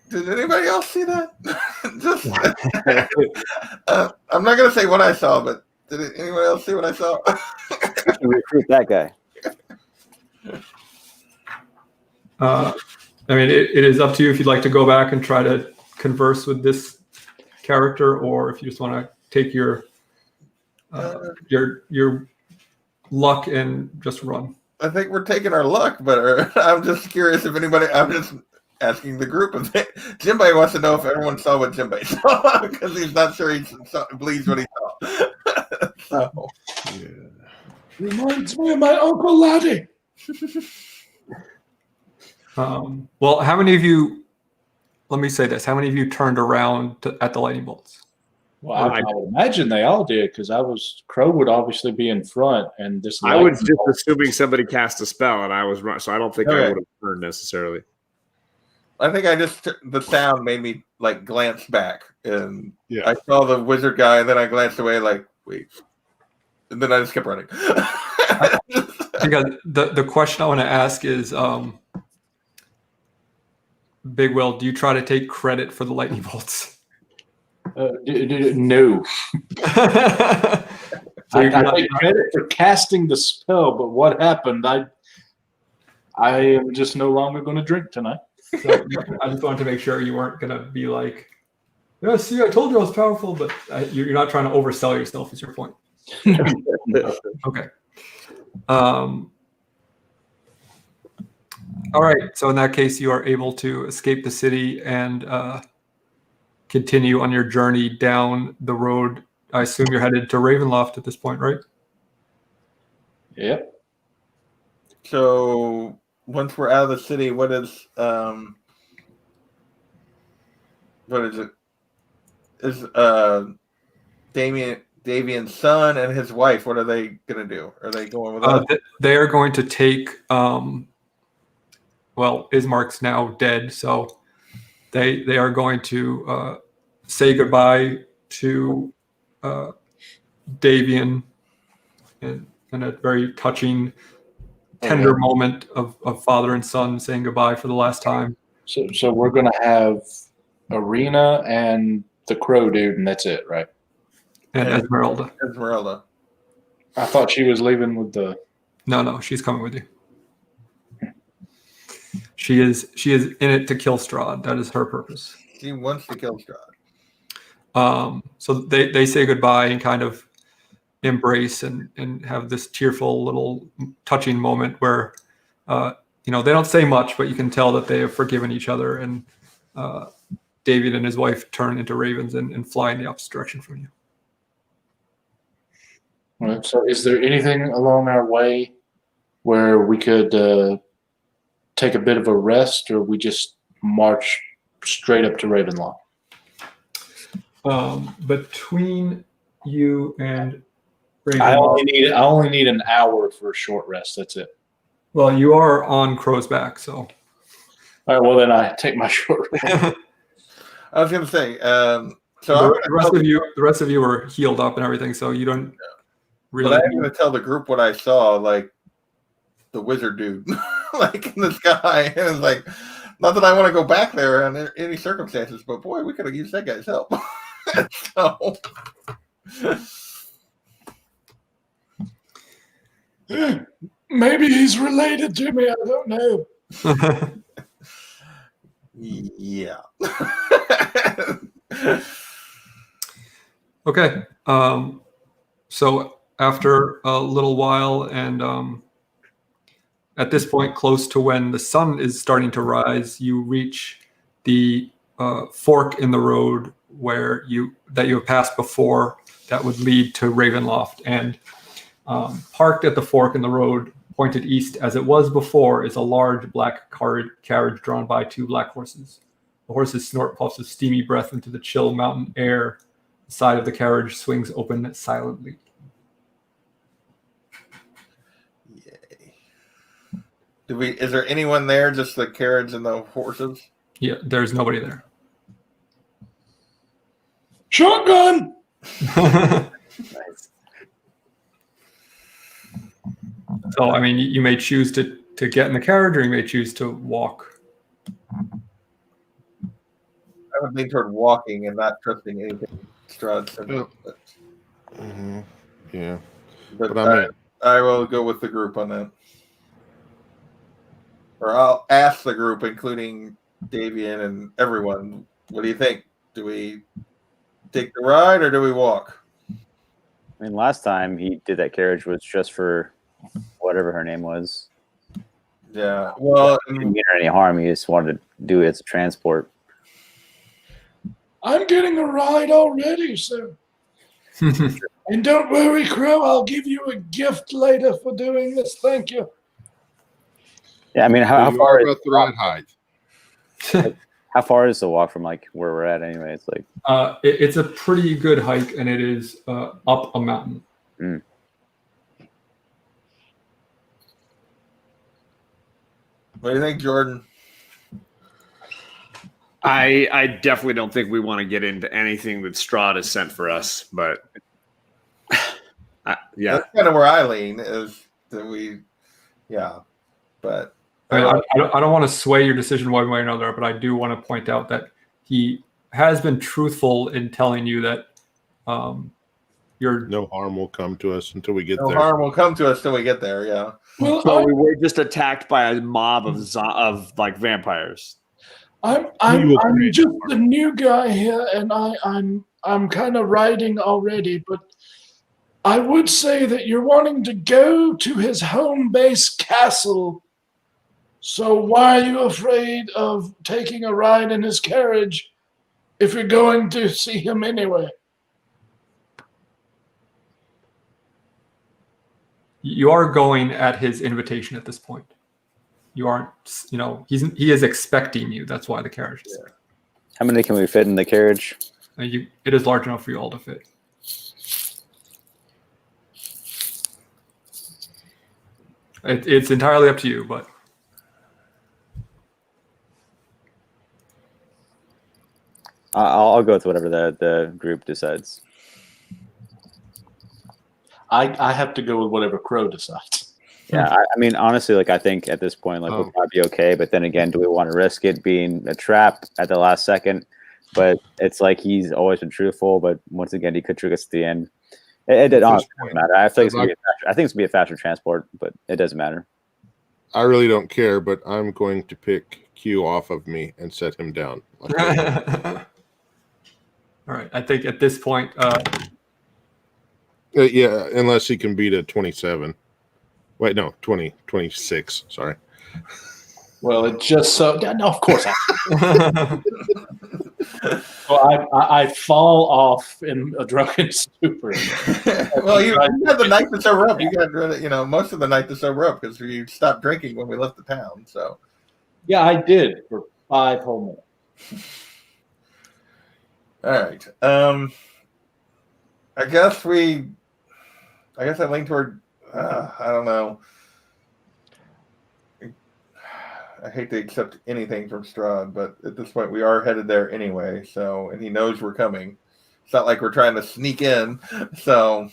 Did anybody else see that? I'm not going to say what I saw, but did anyone else see what I saw? Recruit that guy. It is up to you if you'd like to go back and try to converse with this character, or if you just want to take your luck and just run. I think we're taking our luck, but I'm just curious if anybody. I'm just asking the group. Jinbei wants to know if everyone saw what Jinbei saw, because he's not sure he believes what he saw. So. Yeah. Reminds me of my Uncle Laddie. Well, how many of you? Let me say this: how many of you turned around at the lightning bolts? Well, I would imagine they all did, because Crow would obviously be in front, and this. I was just assuming somebody cast a spell, and I was wrong, so I don't think I would have turned necessarily. I think the sound made me like glance back, and I saw the wizard guy, and then I glanced away, like wait, and then I just kept running. Because the question I want to ask is, Big Will, do you try to take credit for the lightning bolts? No. I take credit for casting the spell, but what happened? I am just no longer going to drink tonight. So I just wanted to make sure you weren't going to be like, yeah, see, I told you I was powerful, but you're not trying to oversell yourself, is your point. Okay. All right. So in that case, you are able to escape the city and continue on your journey down the road. I assume you're headed to Ravenloft at this point, right? Yep. So once we're out of the city, what is it? Is Davian's son and his wife, what are they going to do? Are they going with us? They are going to take, Ismark's now dead, so they are going to say goodbye to Davian in a very touching, tender moment of father and son saying goodbye for the last time. So we're going to have Arena and the Crow dude, and that's it, right? And Esmeralda. Esmeralda. I thought she was leaving with the... No, she's coming with you. She is in it to kill Strahd. That is her purpose. She wants to kill Strahd. So they say goodbye and kind of embrace and have this tearful little touching moment where they don't say much, but you can tell that they have forgiven each other. And David and his wife turn into ravens and fly in the opposite direction from you. All right, so is there anything along our way where we could take a bit of a rest, or we just march straight up to Ravenloft? Between you and I Ravenloft, only need an hour for a short rest. That's it. well, you are on Crow's Back, so. All right. Well, then I take my short rest. I was going to say, The rest of you are healed up and everything, so you don't really. But I'm going to tell the group what I saw, like the wizard dude, like in the sky, and it's like, not that I want to go back there under any circumstances, but boy, we could have used that guy's help. So. Maybe he's related to me. I don't know. Yeah. Okay. So after a little while, and at this point, close to when the sun is starting to rise, you reach the fork in the road that you have passed before that would lead to Ravenloft. And parked at the fork in the road, pointed east as it was before, is a large black carriage drawn by 2 black horses. The horses snort puffs of steamy breath into the chill mountain air. The side of the carriage swings open silently. Yay. Is there anyone there? Just the carriage and the horses? Yeah, there's nobody there. Shotgun. Nice. So, I mean, you may choose to get in the carriage, or you may choose to walk. I would lean toward walking and not trusting anything Strahd said. Yeah. But I'm I will go with the group on that. Or I'll ask the group, including Davian and everyone, what do you think? Do we take the ride or do we walk? I mean, last time he did that carriage was just for whatever her name was. Yeah. Well, He didn't mean her any harm. He just wanted to do it as a transport. I'm getting a ride already, sir. And don't worry, Crow. I'll give you a gift later for doing this. Thank you. Yeah, I mean, how you far are is about the right height. how far is the walk from like where we're at anyway? It's like It's a pretty good hike, and it is up a mountain. what do you think, Jordan? I definitely don't think we want to get into anything that Strahd has sent for us, but yeah. That's kind of where I lean is that but I don't want to sway your decision one way or another, but I do want to point out that he has been truthful in telling you that No harm will come to us until we get no there. harm will come to us till we get there. Yeah. Well, So we were just attacked by a mob of like vampires. I'm just the new guy here, and I'm kind of riding already. But I would say that you're wanting to go to his home base castle. So why are you afraid of taking a ride in his carriage if you're going to see him anyway? You are going at his invitation at this point. You aren't, he is expecting you. That's why the carriage is there. how many can we fit in the carriage? It is large enough for you all to fit. It's entirely up to you, but I'll go with whatever the group decides. I have to go with whatever Crow decides. Yeah, I mean, honestly, like I think at this point, like we'll probably be okay. But then again, do we want to risk it being a trap at the last second? But it's like he's always been truthful. But once again, he could trick us at the end. It honestly doesn't matter. I think it's gonna be a faster transport, but it doesn't matter. I really don't care, but I'm going to pick Q off of me and set him down. All right. I think at this point, Yeah, unless he can beat a 27. Wait, no, 26. Sorry. Well, it just so no, of course well, I fall off in a drunken stupor. Well, you had the night to sober up. You got most of the night to sober up because you stopped drinking when we left the town. So Yeah, I did for 5 whole minutes. all right. I guess I lean toward. I don't know. I hate to accept anything from Strahd, but at this point we are headed there anyway. So, and he knows we're coming. It's not like we're trying to sneak in. So,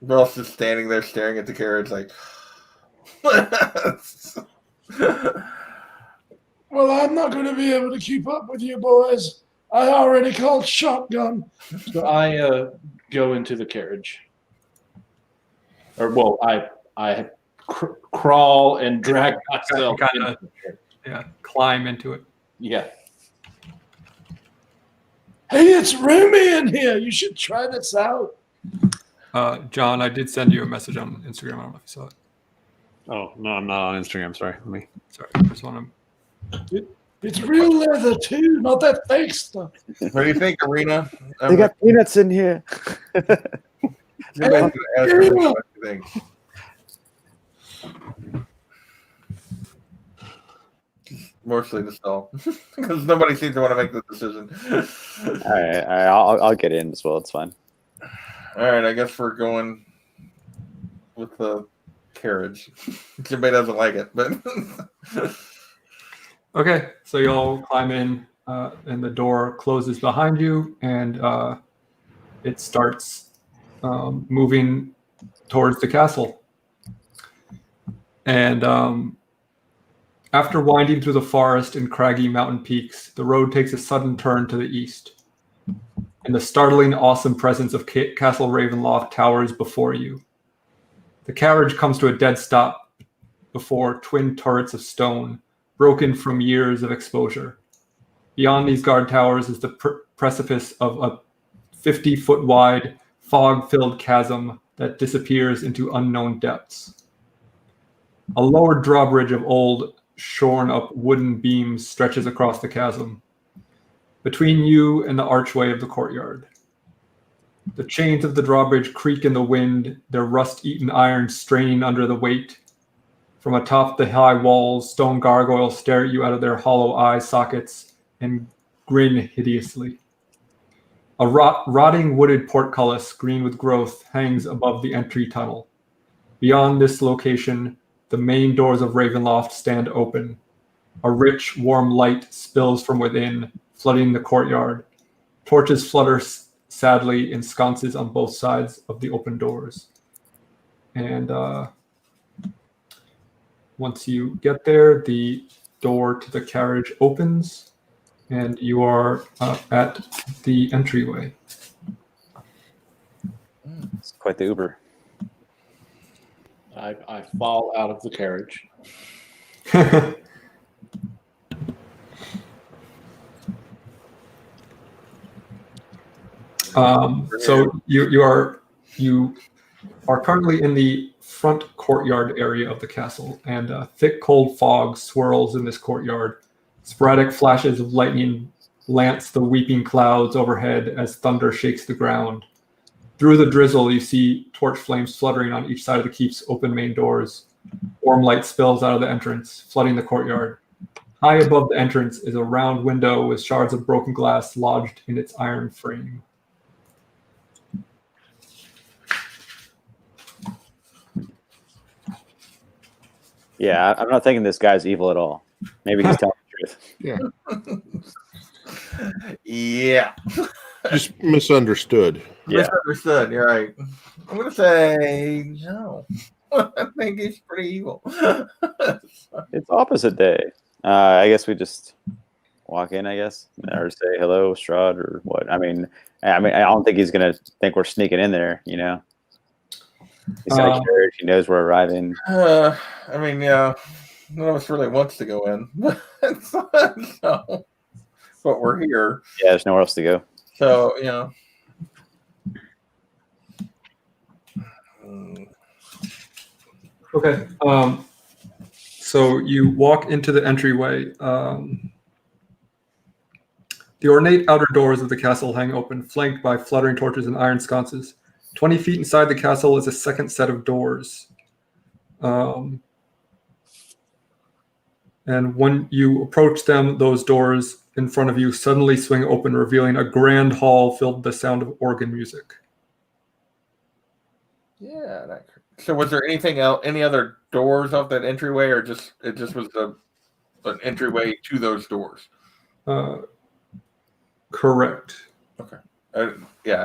we're all just standing there staring at the carriage, like. Well, I'm not going to be able to keep up with you boys. I already called shotgun. So I go into the carriage. Or, well, I crawl and drag myself. Climb into it. Yeah. Hey, it's roomy in here. You should try this out. John, I did send you a message on Instagram. I don't know if you saw it. Oh, no, I'm not on Instagram. Sorry. Sorry. I just want to. It's real leather, too, not that fake stuff. What do you think, Arena? They got peanuts in here. Everybody's gonna ask me what you think. Mostly the stall, because nobody seems to want to make the decision. All right, I'll get in as well. It's fine. All right, I guess we're going with the carriage. Somebody doesn't like it, but Okay, so you all climb in, and the door closes behind you, and it starts moving towards the castle. And after winding through the forest and craggy mountain peaks, the road takes a sudden turn to the east. And the startling, awesome presence of Castle Ravenloft towers before you. The carriage comes to a dead stop before twin turrets of stone, broken from years of exposure. Beyond these guard towers is the precipice of a 50-foot wide, fog-filled chasm that disappears into unknown depths. A lowered drawbridge of old, shorn-up wooden beams stretches across the chasm, between you and the archway of the courtyard. The chains of the drawbridge creak in the wind, their rust-eaten iron straining under the weight. From atop the high walls, stone gargoyles stare at you out of their hollow eye sockets and grin hideously. A rotting wooded portcullis, green with growth, hangs above the entry tunnel. Beyond this location, the main doors of Ravenloft stand open. A rich, warm light spills from within, flooding the courtyard. Torches flutter sadly in sconces on both sides of the open doors. And once you get there, the door to the carriage opens, and you are at the entryway. It's quite the Uber. I fall out of the carriage. So you are currently in the front courtyard area of the castle, and thick cold fog swirls in this courtyard. Sporadic flashes of lightning lance the weeping clouds overhead as thunder shakes the ground. Through the drizzle, you see torch flames fluttering on each side of the keep's open main doors. Warm light spills out of the entrance, flooding the courtyard. High above the entrance is a round window with shards of broken glass lodged in its iron frame. Yeah, I'm not thinking this guy's evil at all. Maybe he's telling the truth. Yeah. Just misunderstood. Yeah. Misunderstood. You're right. I'm gonna say no. I think he's pretty evil. It's opposite day. I guess we just walk in, I guess, or say hello, Strahd, or what. I mean, I don't think he's gonna think we're sneaking in there. You know, he's in a carriage. He knows we're arriving. I mean, yeah. None of us really wants to go in. So, but we're here. Yeah, there's nowhere else to go. So, you know. Okay. So you walk into the entryway. The ornate outer doors of the castle hang open, flanked by fluttering torches and iron sconces. 20 feet inside the castle is a second set of doors. And when you approach them, those doors in front of you suddenly swing open, revealing a grand hall filled with the sound of organ music. Yeah. So was there anything else, any other doors off that entryway, or it just was an entryway to those doors? Correct. Okay. I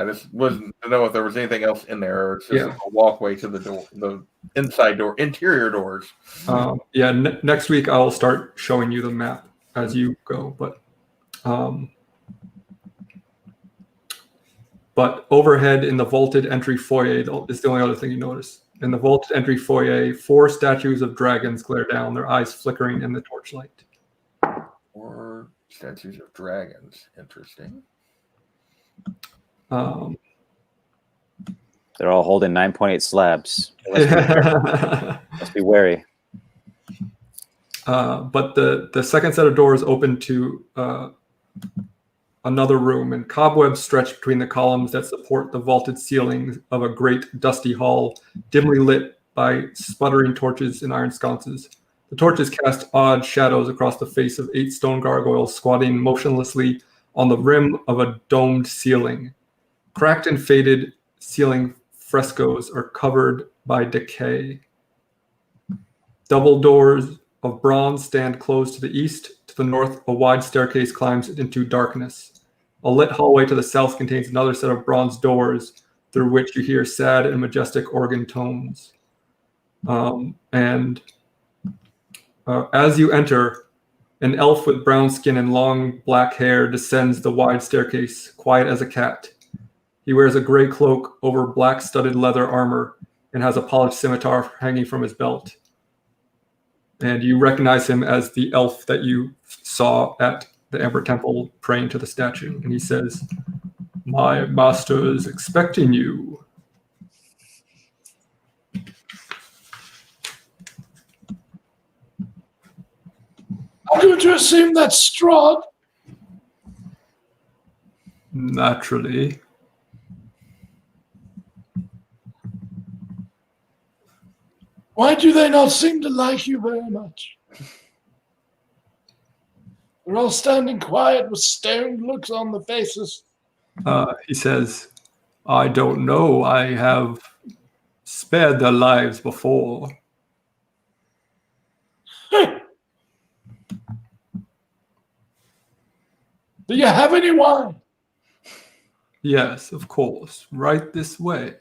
just wasn't to know if there was anything else in there, or it's just a walkway to the door, the inside door, interior doors. Next week I'll start showing you the map as you go, but overhead in the vaulted entry foyer is the only other thing you notice. In the vaulted entry foyer, 4 statues of dragons glare down, their eyes flickering in the torchlight. 4 statues of dragons. Interesting. They're all holding 9.8 slabs. Let's be wary. But the second set of doors open to another room, and cobwebs stretch between the columns that support the vaulted ceilings of a great dusty hall, dimly lit by sputtering torches and iron sconces. The torches cast odd shadows across the face of 8 stone gargoyles squatting motionlessly on the rim of a domed ceiling. Cracked and faded ceiling frescoes are covered by decay. Double doors of bronze stand closed to the east. To the north, a wide staircase climbs into darkness. A lit hallway to the south contains another set of bronze doors through which you hear sad and majestic organ tones. As you enter, an elf with brown skin and long black hair descends the wide staircase, quiet as a cat. He wears a gray cloak over black studded leather armor and has a polished scimitar hanging from his belt. And you recognize him as the elf that you saw at the Amber Temple praying to the statue. And he says, "My master is expecting you." I'm going to assume that's Strahd. Naturally. Why do they not seem to like you very much? They're all standing quiet with stoned looks on the faces. He says, "I don't know. I have spared their lives before." Do you have any wine? Yes, of course. Right this way.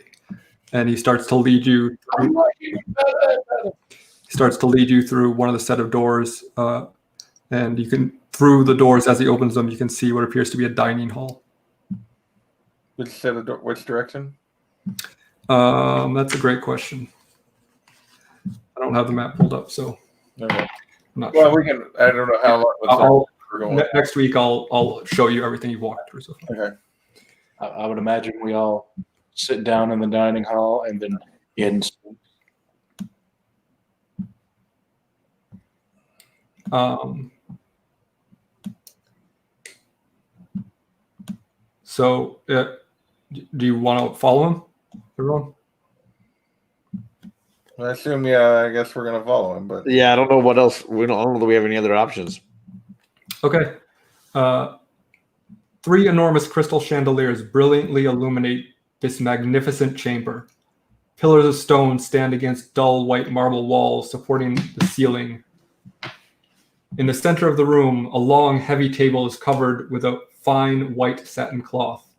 And he starts to lead you I'm liking it better and better. He starts to lead you through one of the set of doors, and you can, through the doors as he opens them, you can see what appears to be a dining hall. Which direction? That's a great question. I don't have the map pulled up, so Okay. I'm not Well, sure. we can. I don't know how long we're going. Next week, I'll show you everything you've walked through so far. Okay. I would imagine we all sit down in the dining hall and then in. So, do you want to follow him, everyone? I assume, I guess we're gonna follow him, but Yeah, I don't know what else. I don't know that we have any other options. Okay. 3 enormous crystal chandeliers brilliantly illuminate this magnificent chamber. Pillars of stone stand against dull white marble walls supporting the ceiling. In the center of the room, a long, heavy table is covered with a fine white satin cloth.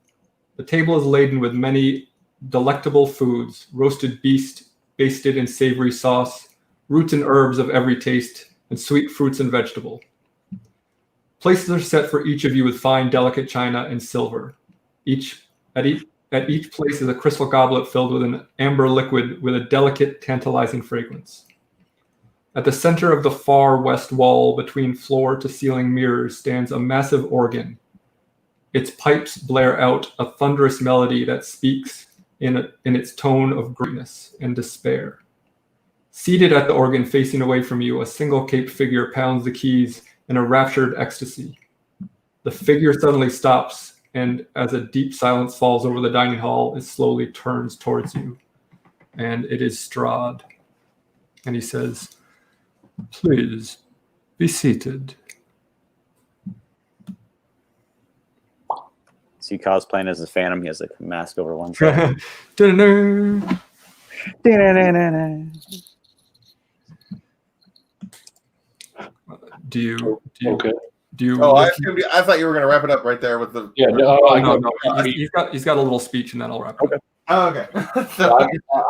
The table is laden with many delectable foods: roasted beast basted in savory sauce, roots and herbs of every taste, and sweet fruits and vegetable. Places are set for each of you with fine, delicate china and silver. At each place is a crystal goblet filled with an amber liquid with a delicate, tantalizing fragrance. At the center of the far west wall, between floor to ceiling mirrors, stands a massive organ. Its pipes blare out a thunderous melody that speaks in its tone of greatness and despair. Seated at the organ, facing away from you, a single caped figure pounds the keys in a raptured ecstasy. The figure suddenly stops, and as a deep silence falls over the dining hall, it slowly turns towards you. And it is Strahd. And he says, "Please, be seated." Is he cosplaying as a Phantom? He has like a mask over one side. Da-da-da. Do you Okay. Oh, I thought you were going to wrap it up right there with the. Yeah. no. He's got a little speech, and then I'll wrap it up. Oh, okay. So,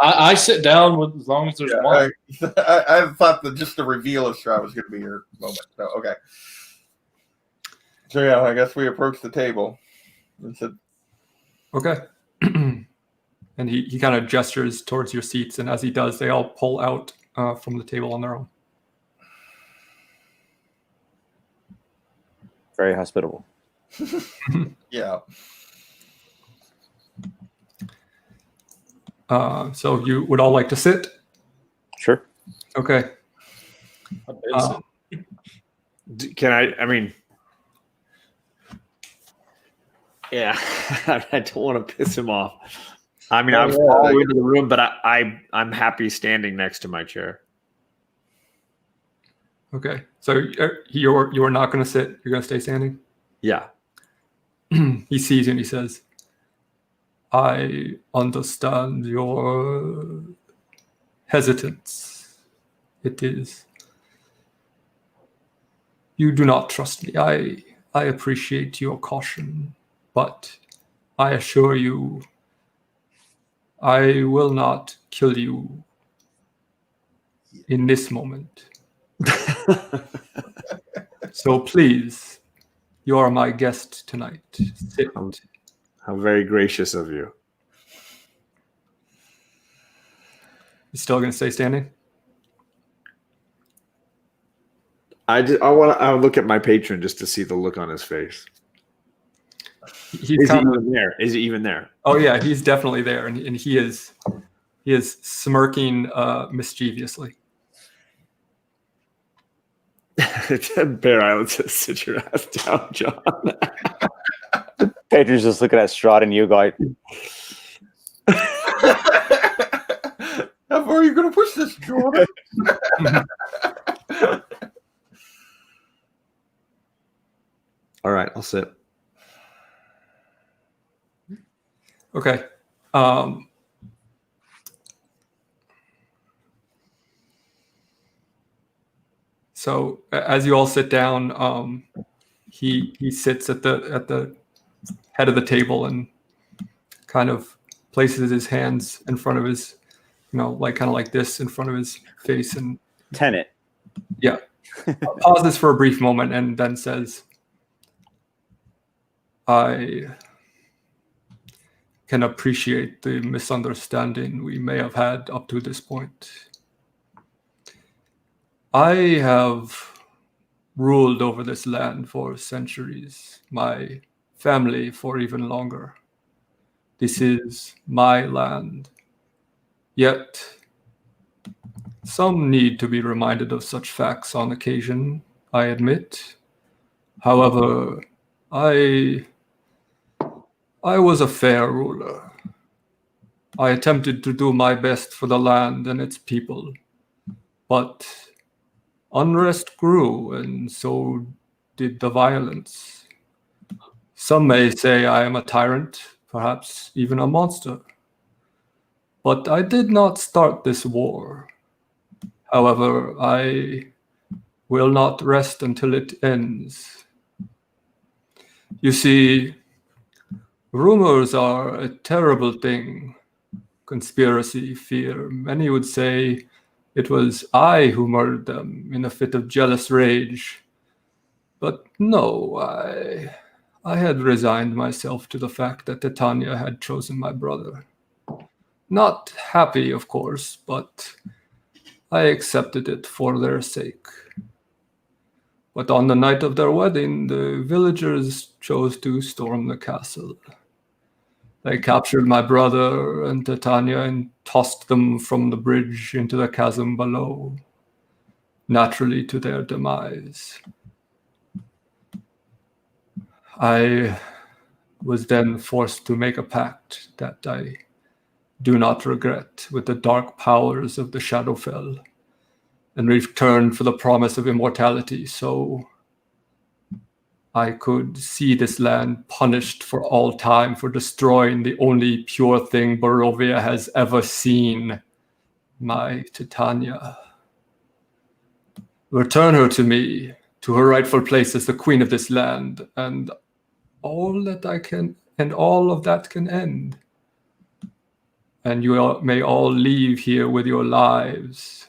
I sit down with as long as there's one. I thought that just the reveal of Strahd was going to be your moment. So, okay. So, yeah, I guess we approached the table and said, Okay. And he kind of gestures towards your seats, and as he does, they all pull out from the table on their own. Very hospitable. yeah. So you would all like to sit? Sure. Okay. Can I mean, yeah, I don't want to piss him off. I mean, I've followed into the room, but I'm happy standing next to my chair. Okay. So you're not going to sit. You're going to stay standing? Yeah. He sees you and he says, "I understand your hesitance. It is. You do not trust me. I appreciate your caution, but I assure you, I will not kill you in this moment. So please, you are my guest tonight. Sit." How very gracious of you. You still going to stay standing? I look at my patron just to see the look on his face. He's kind of there. Is he even there? Oh yeah, he's definitely there, and he is smirking mischievously. Bear Island says, "Sit your ass down, John." Pedro's just looking at Strahd and you going, How far are you going to push this, Jordan? All right, I'll sit. Okay. So as you all sit down, he sits at the head of the table and kind of places his hands in front of his, like kind of like this in front of his face, and Tenet. Yeah. Pauses for a brief moment and then says, "I can appreciate the misunderstanding we may have had up to this point. I have ruled over this land for centuries, my family for even longer. This is my land. Yet, some need to be reminded of such facts on occasion, I admit. However, I was a fair ruler. I attempted to do my best for the land and its people, but unrest grew, and so did the violence. Some may say I am a tyrant, perhaps even a monster. But I did not start this war. However, I will not rest until it ends. You see, rumors are a terrible thing. Conspiracy, fear. Many would say it was I who murdered them in a fit of jealous rage. But no, I had resigned myself to the fact that Titania had chosen my brother. Not happy, of course, but I accepted it for their sake. But on the night of their wedding, the villagers chose to storm the castle. They captured my brother and Titania and tossed them from the bridge into the chasm below, naturally to their demise. I was then forced to make a pact that I do not regret with the dark powers of the Shadowfell, and return for the promise of immortality, so I could see this land punished for all time for destroying the only pure thing Barovia has ever seen, my Titania. Return her to me, to her rightful place as the queen of this land, and all of that can end. And you may all leave here with your lives.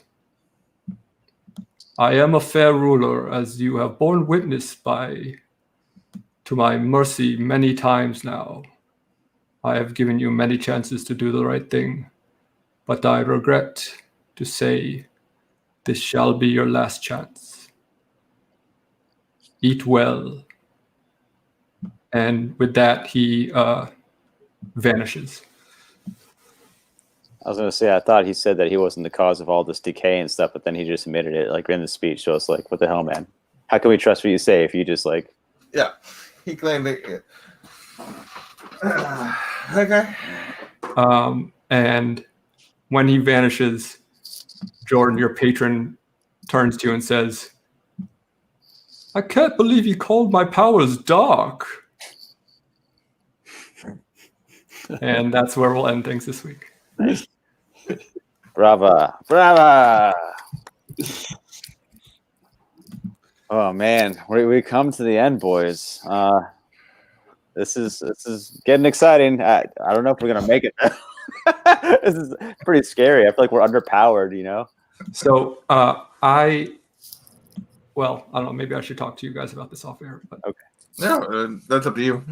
I am a fair ruler, as you have borne witness to my mercy many times now. I have given you many chances to do the right thing, but I regret to say this shall be your last chance. Eat well. And with that, he vanishes. I was going to say, I thought he said that he wasn't the cause of all this decay and stuff, but then he just admitted it, like in the speech. So it's like, what the hell, man? How can we trust what you say if you just like? Yeah, he claimed it. Okay. And when he vanishes, Jordan, your patron, turns to you and says, "I can't believe you called my powers dark." And that's where we'll end things this week. Nice. Brava. Brava. Oh man, we come to the end, boys. This is getting exciting. I don't know if we're gonna make it. This is pretty scary. I feel like we're underpowered, you know. So I don't know. Maybe I should talk to you guys about this off air. But okay. Yeah, that's up to you.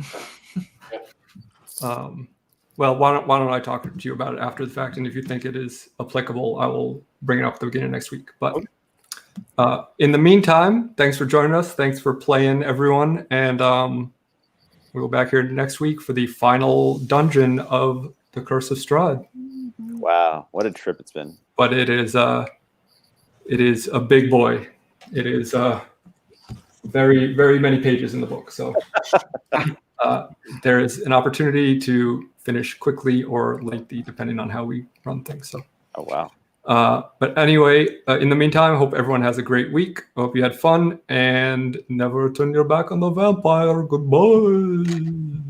Well, why don't I talk to you about it after the fact? And if you think it is applicable, I will bring it up at the beginning of next week. But in the meantime, thanks for joining us. Thanks for playing, everyone. And we'll be back here next week for the final dungeon of the Curse of Strahd. Wow, what a trip it's been. But it is a big boy. It is very, very many pages in the book. So there is an opportunity to finish quickly or lengthy, depending on how we run things. So. Oh, wow. But anyway, in the meantime, I hope everyone has a great week. I hope you had fun, and never turn your back on the vampire. Goodbye.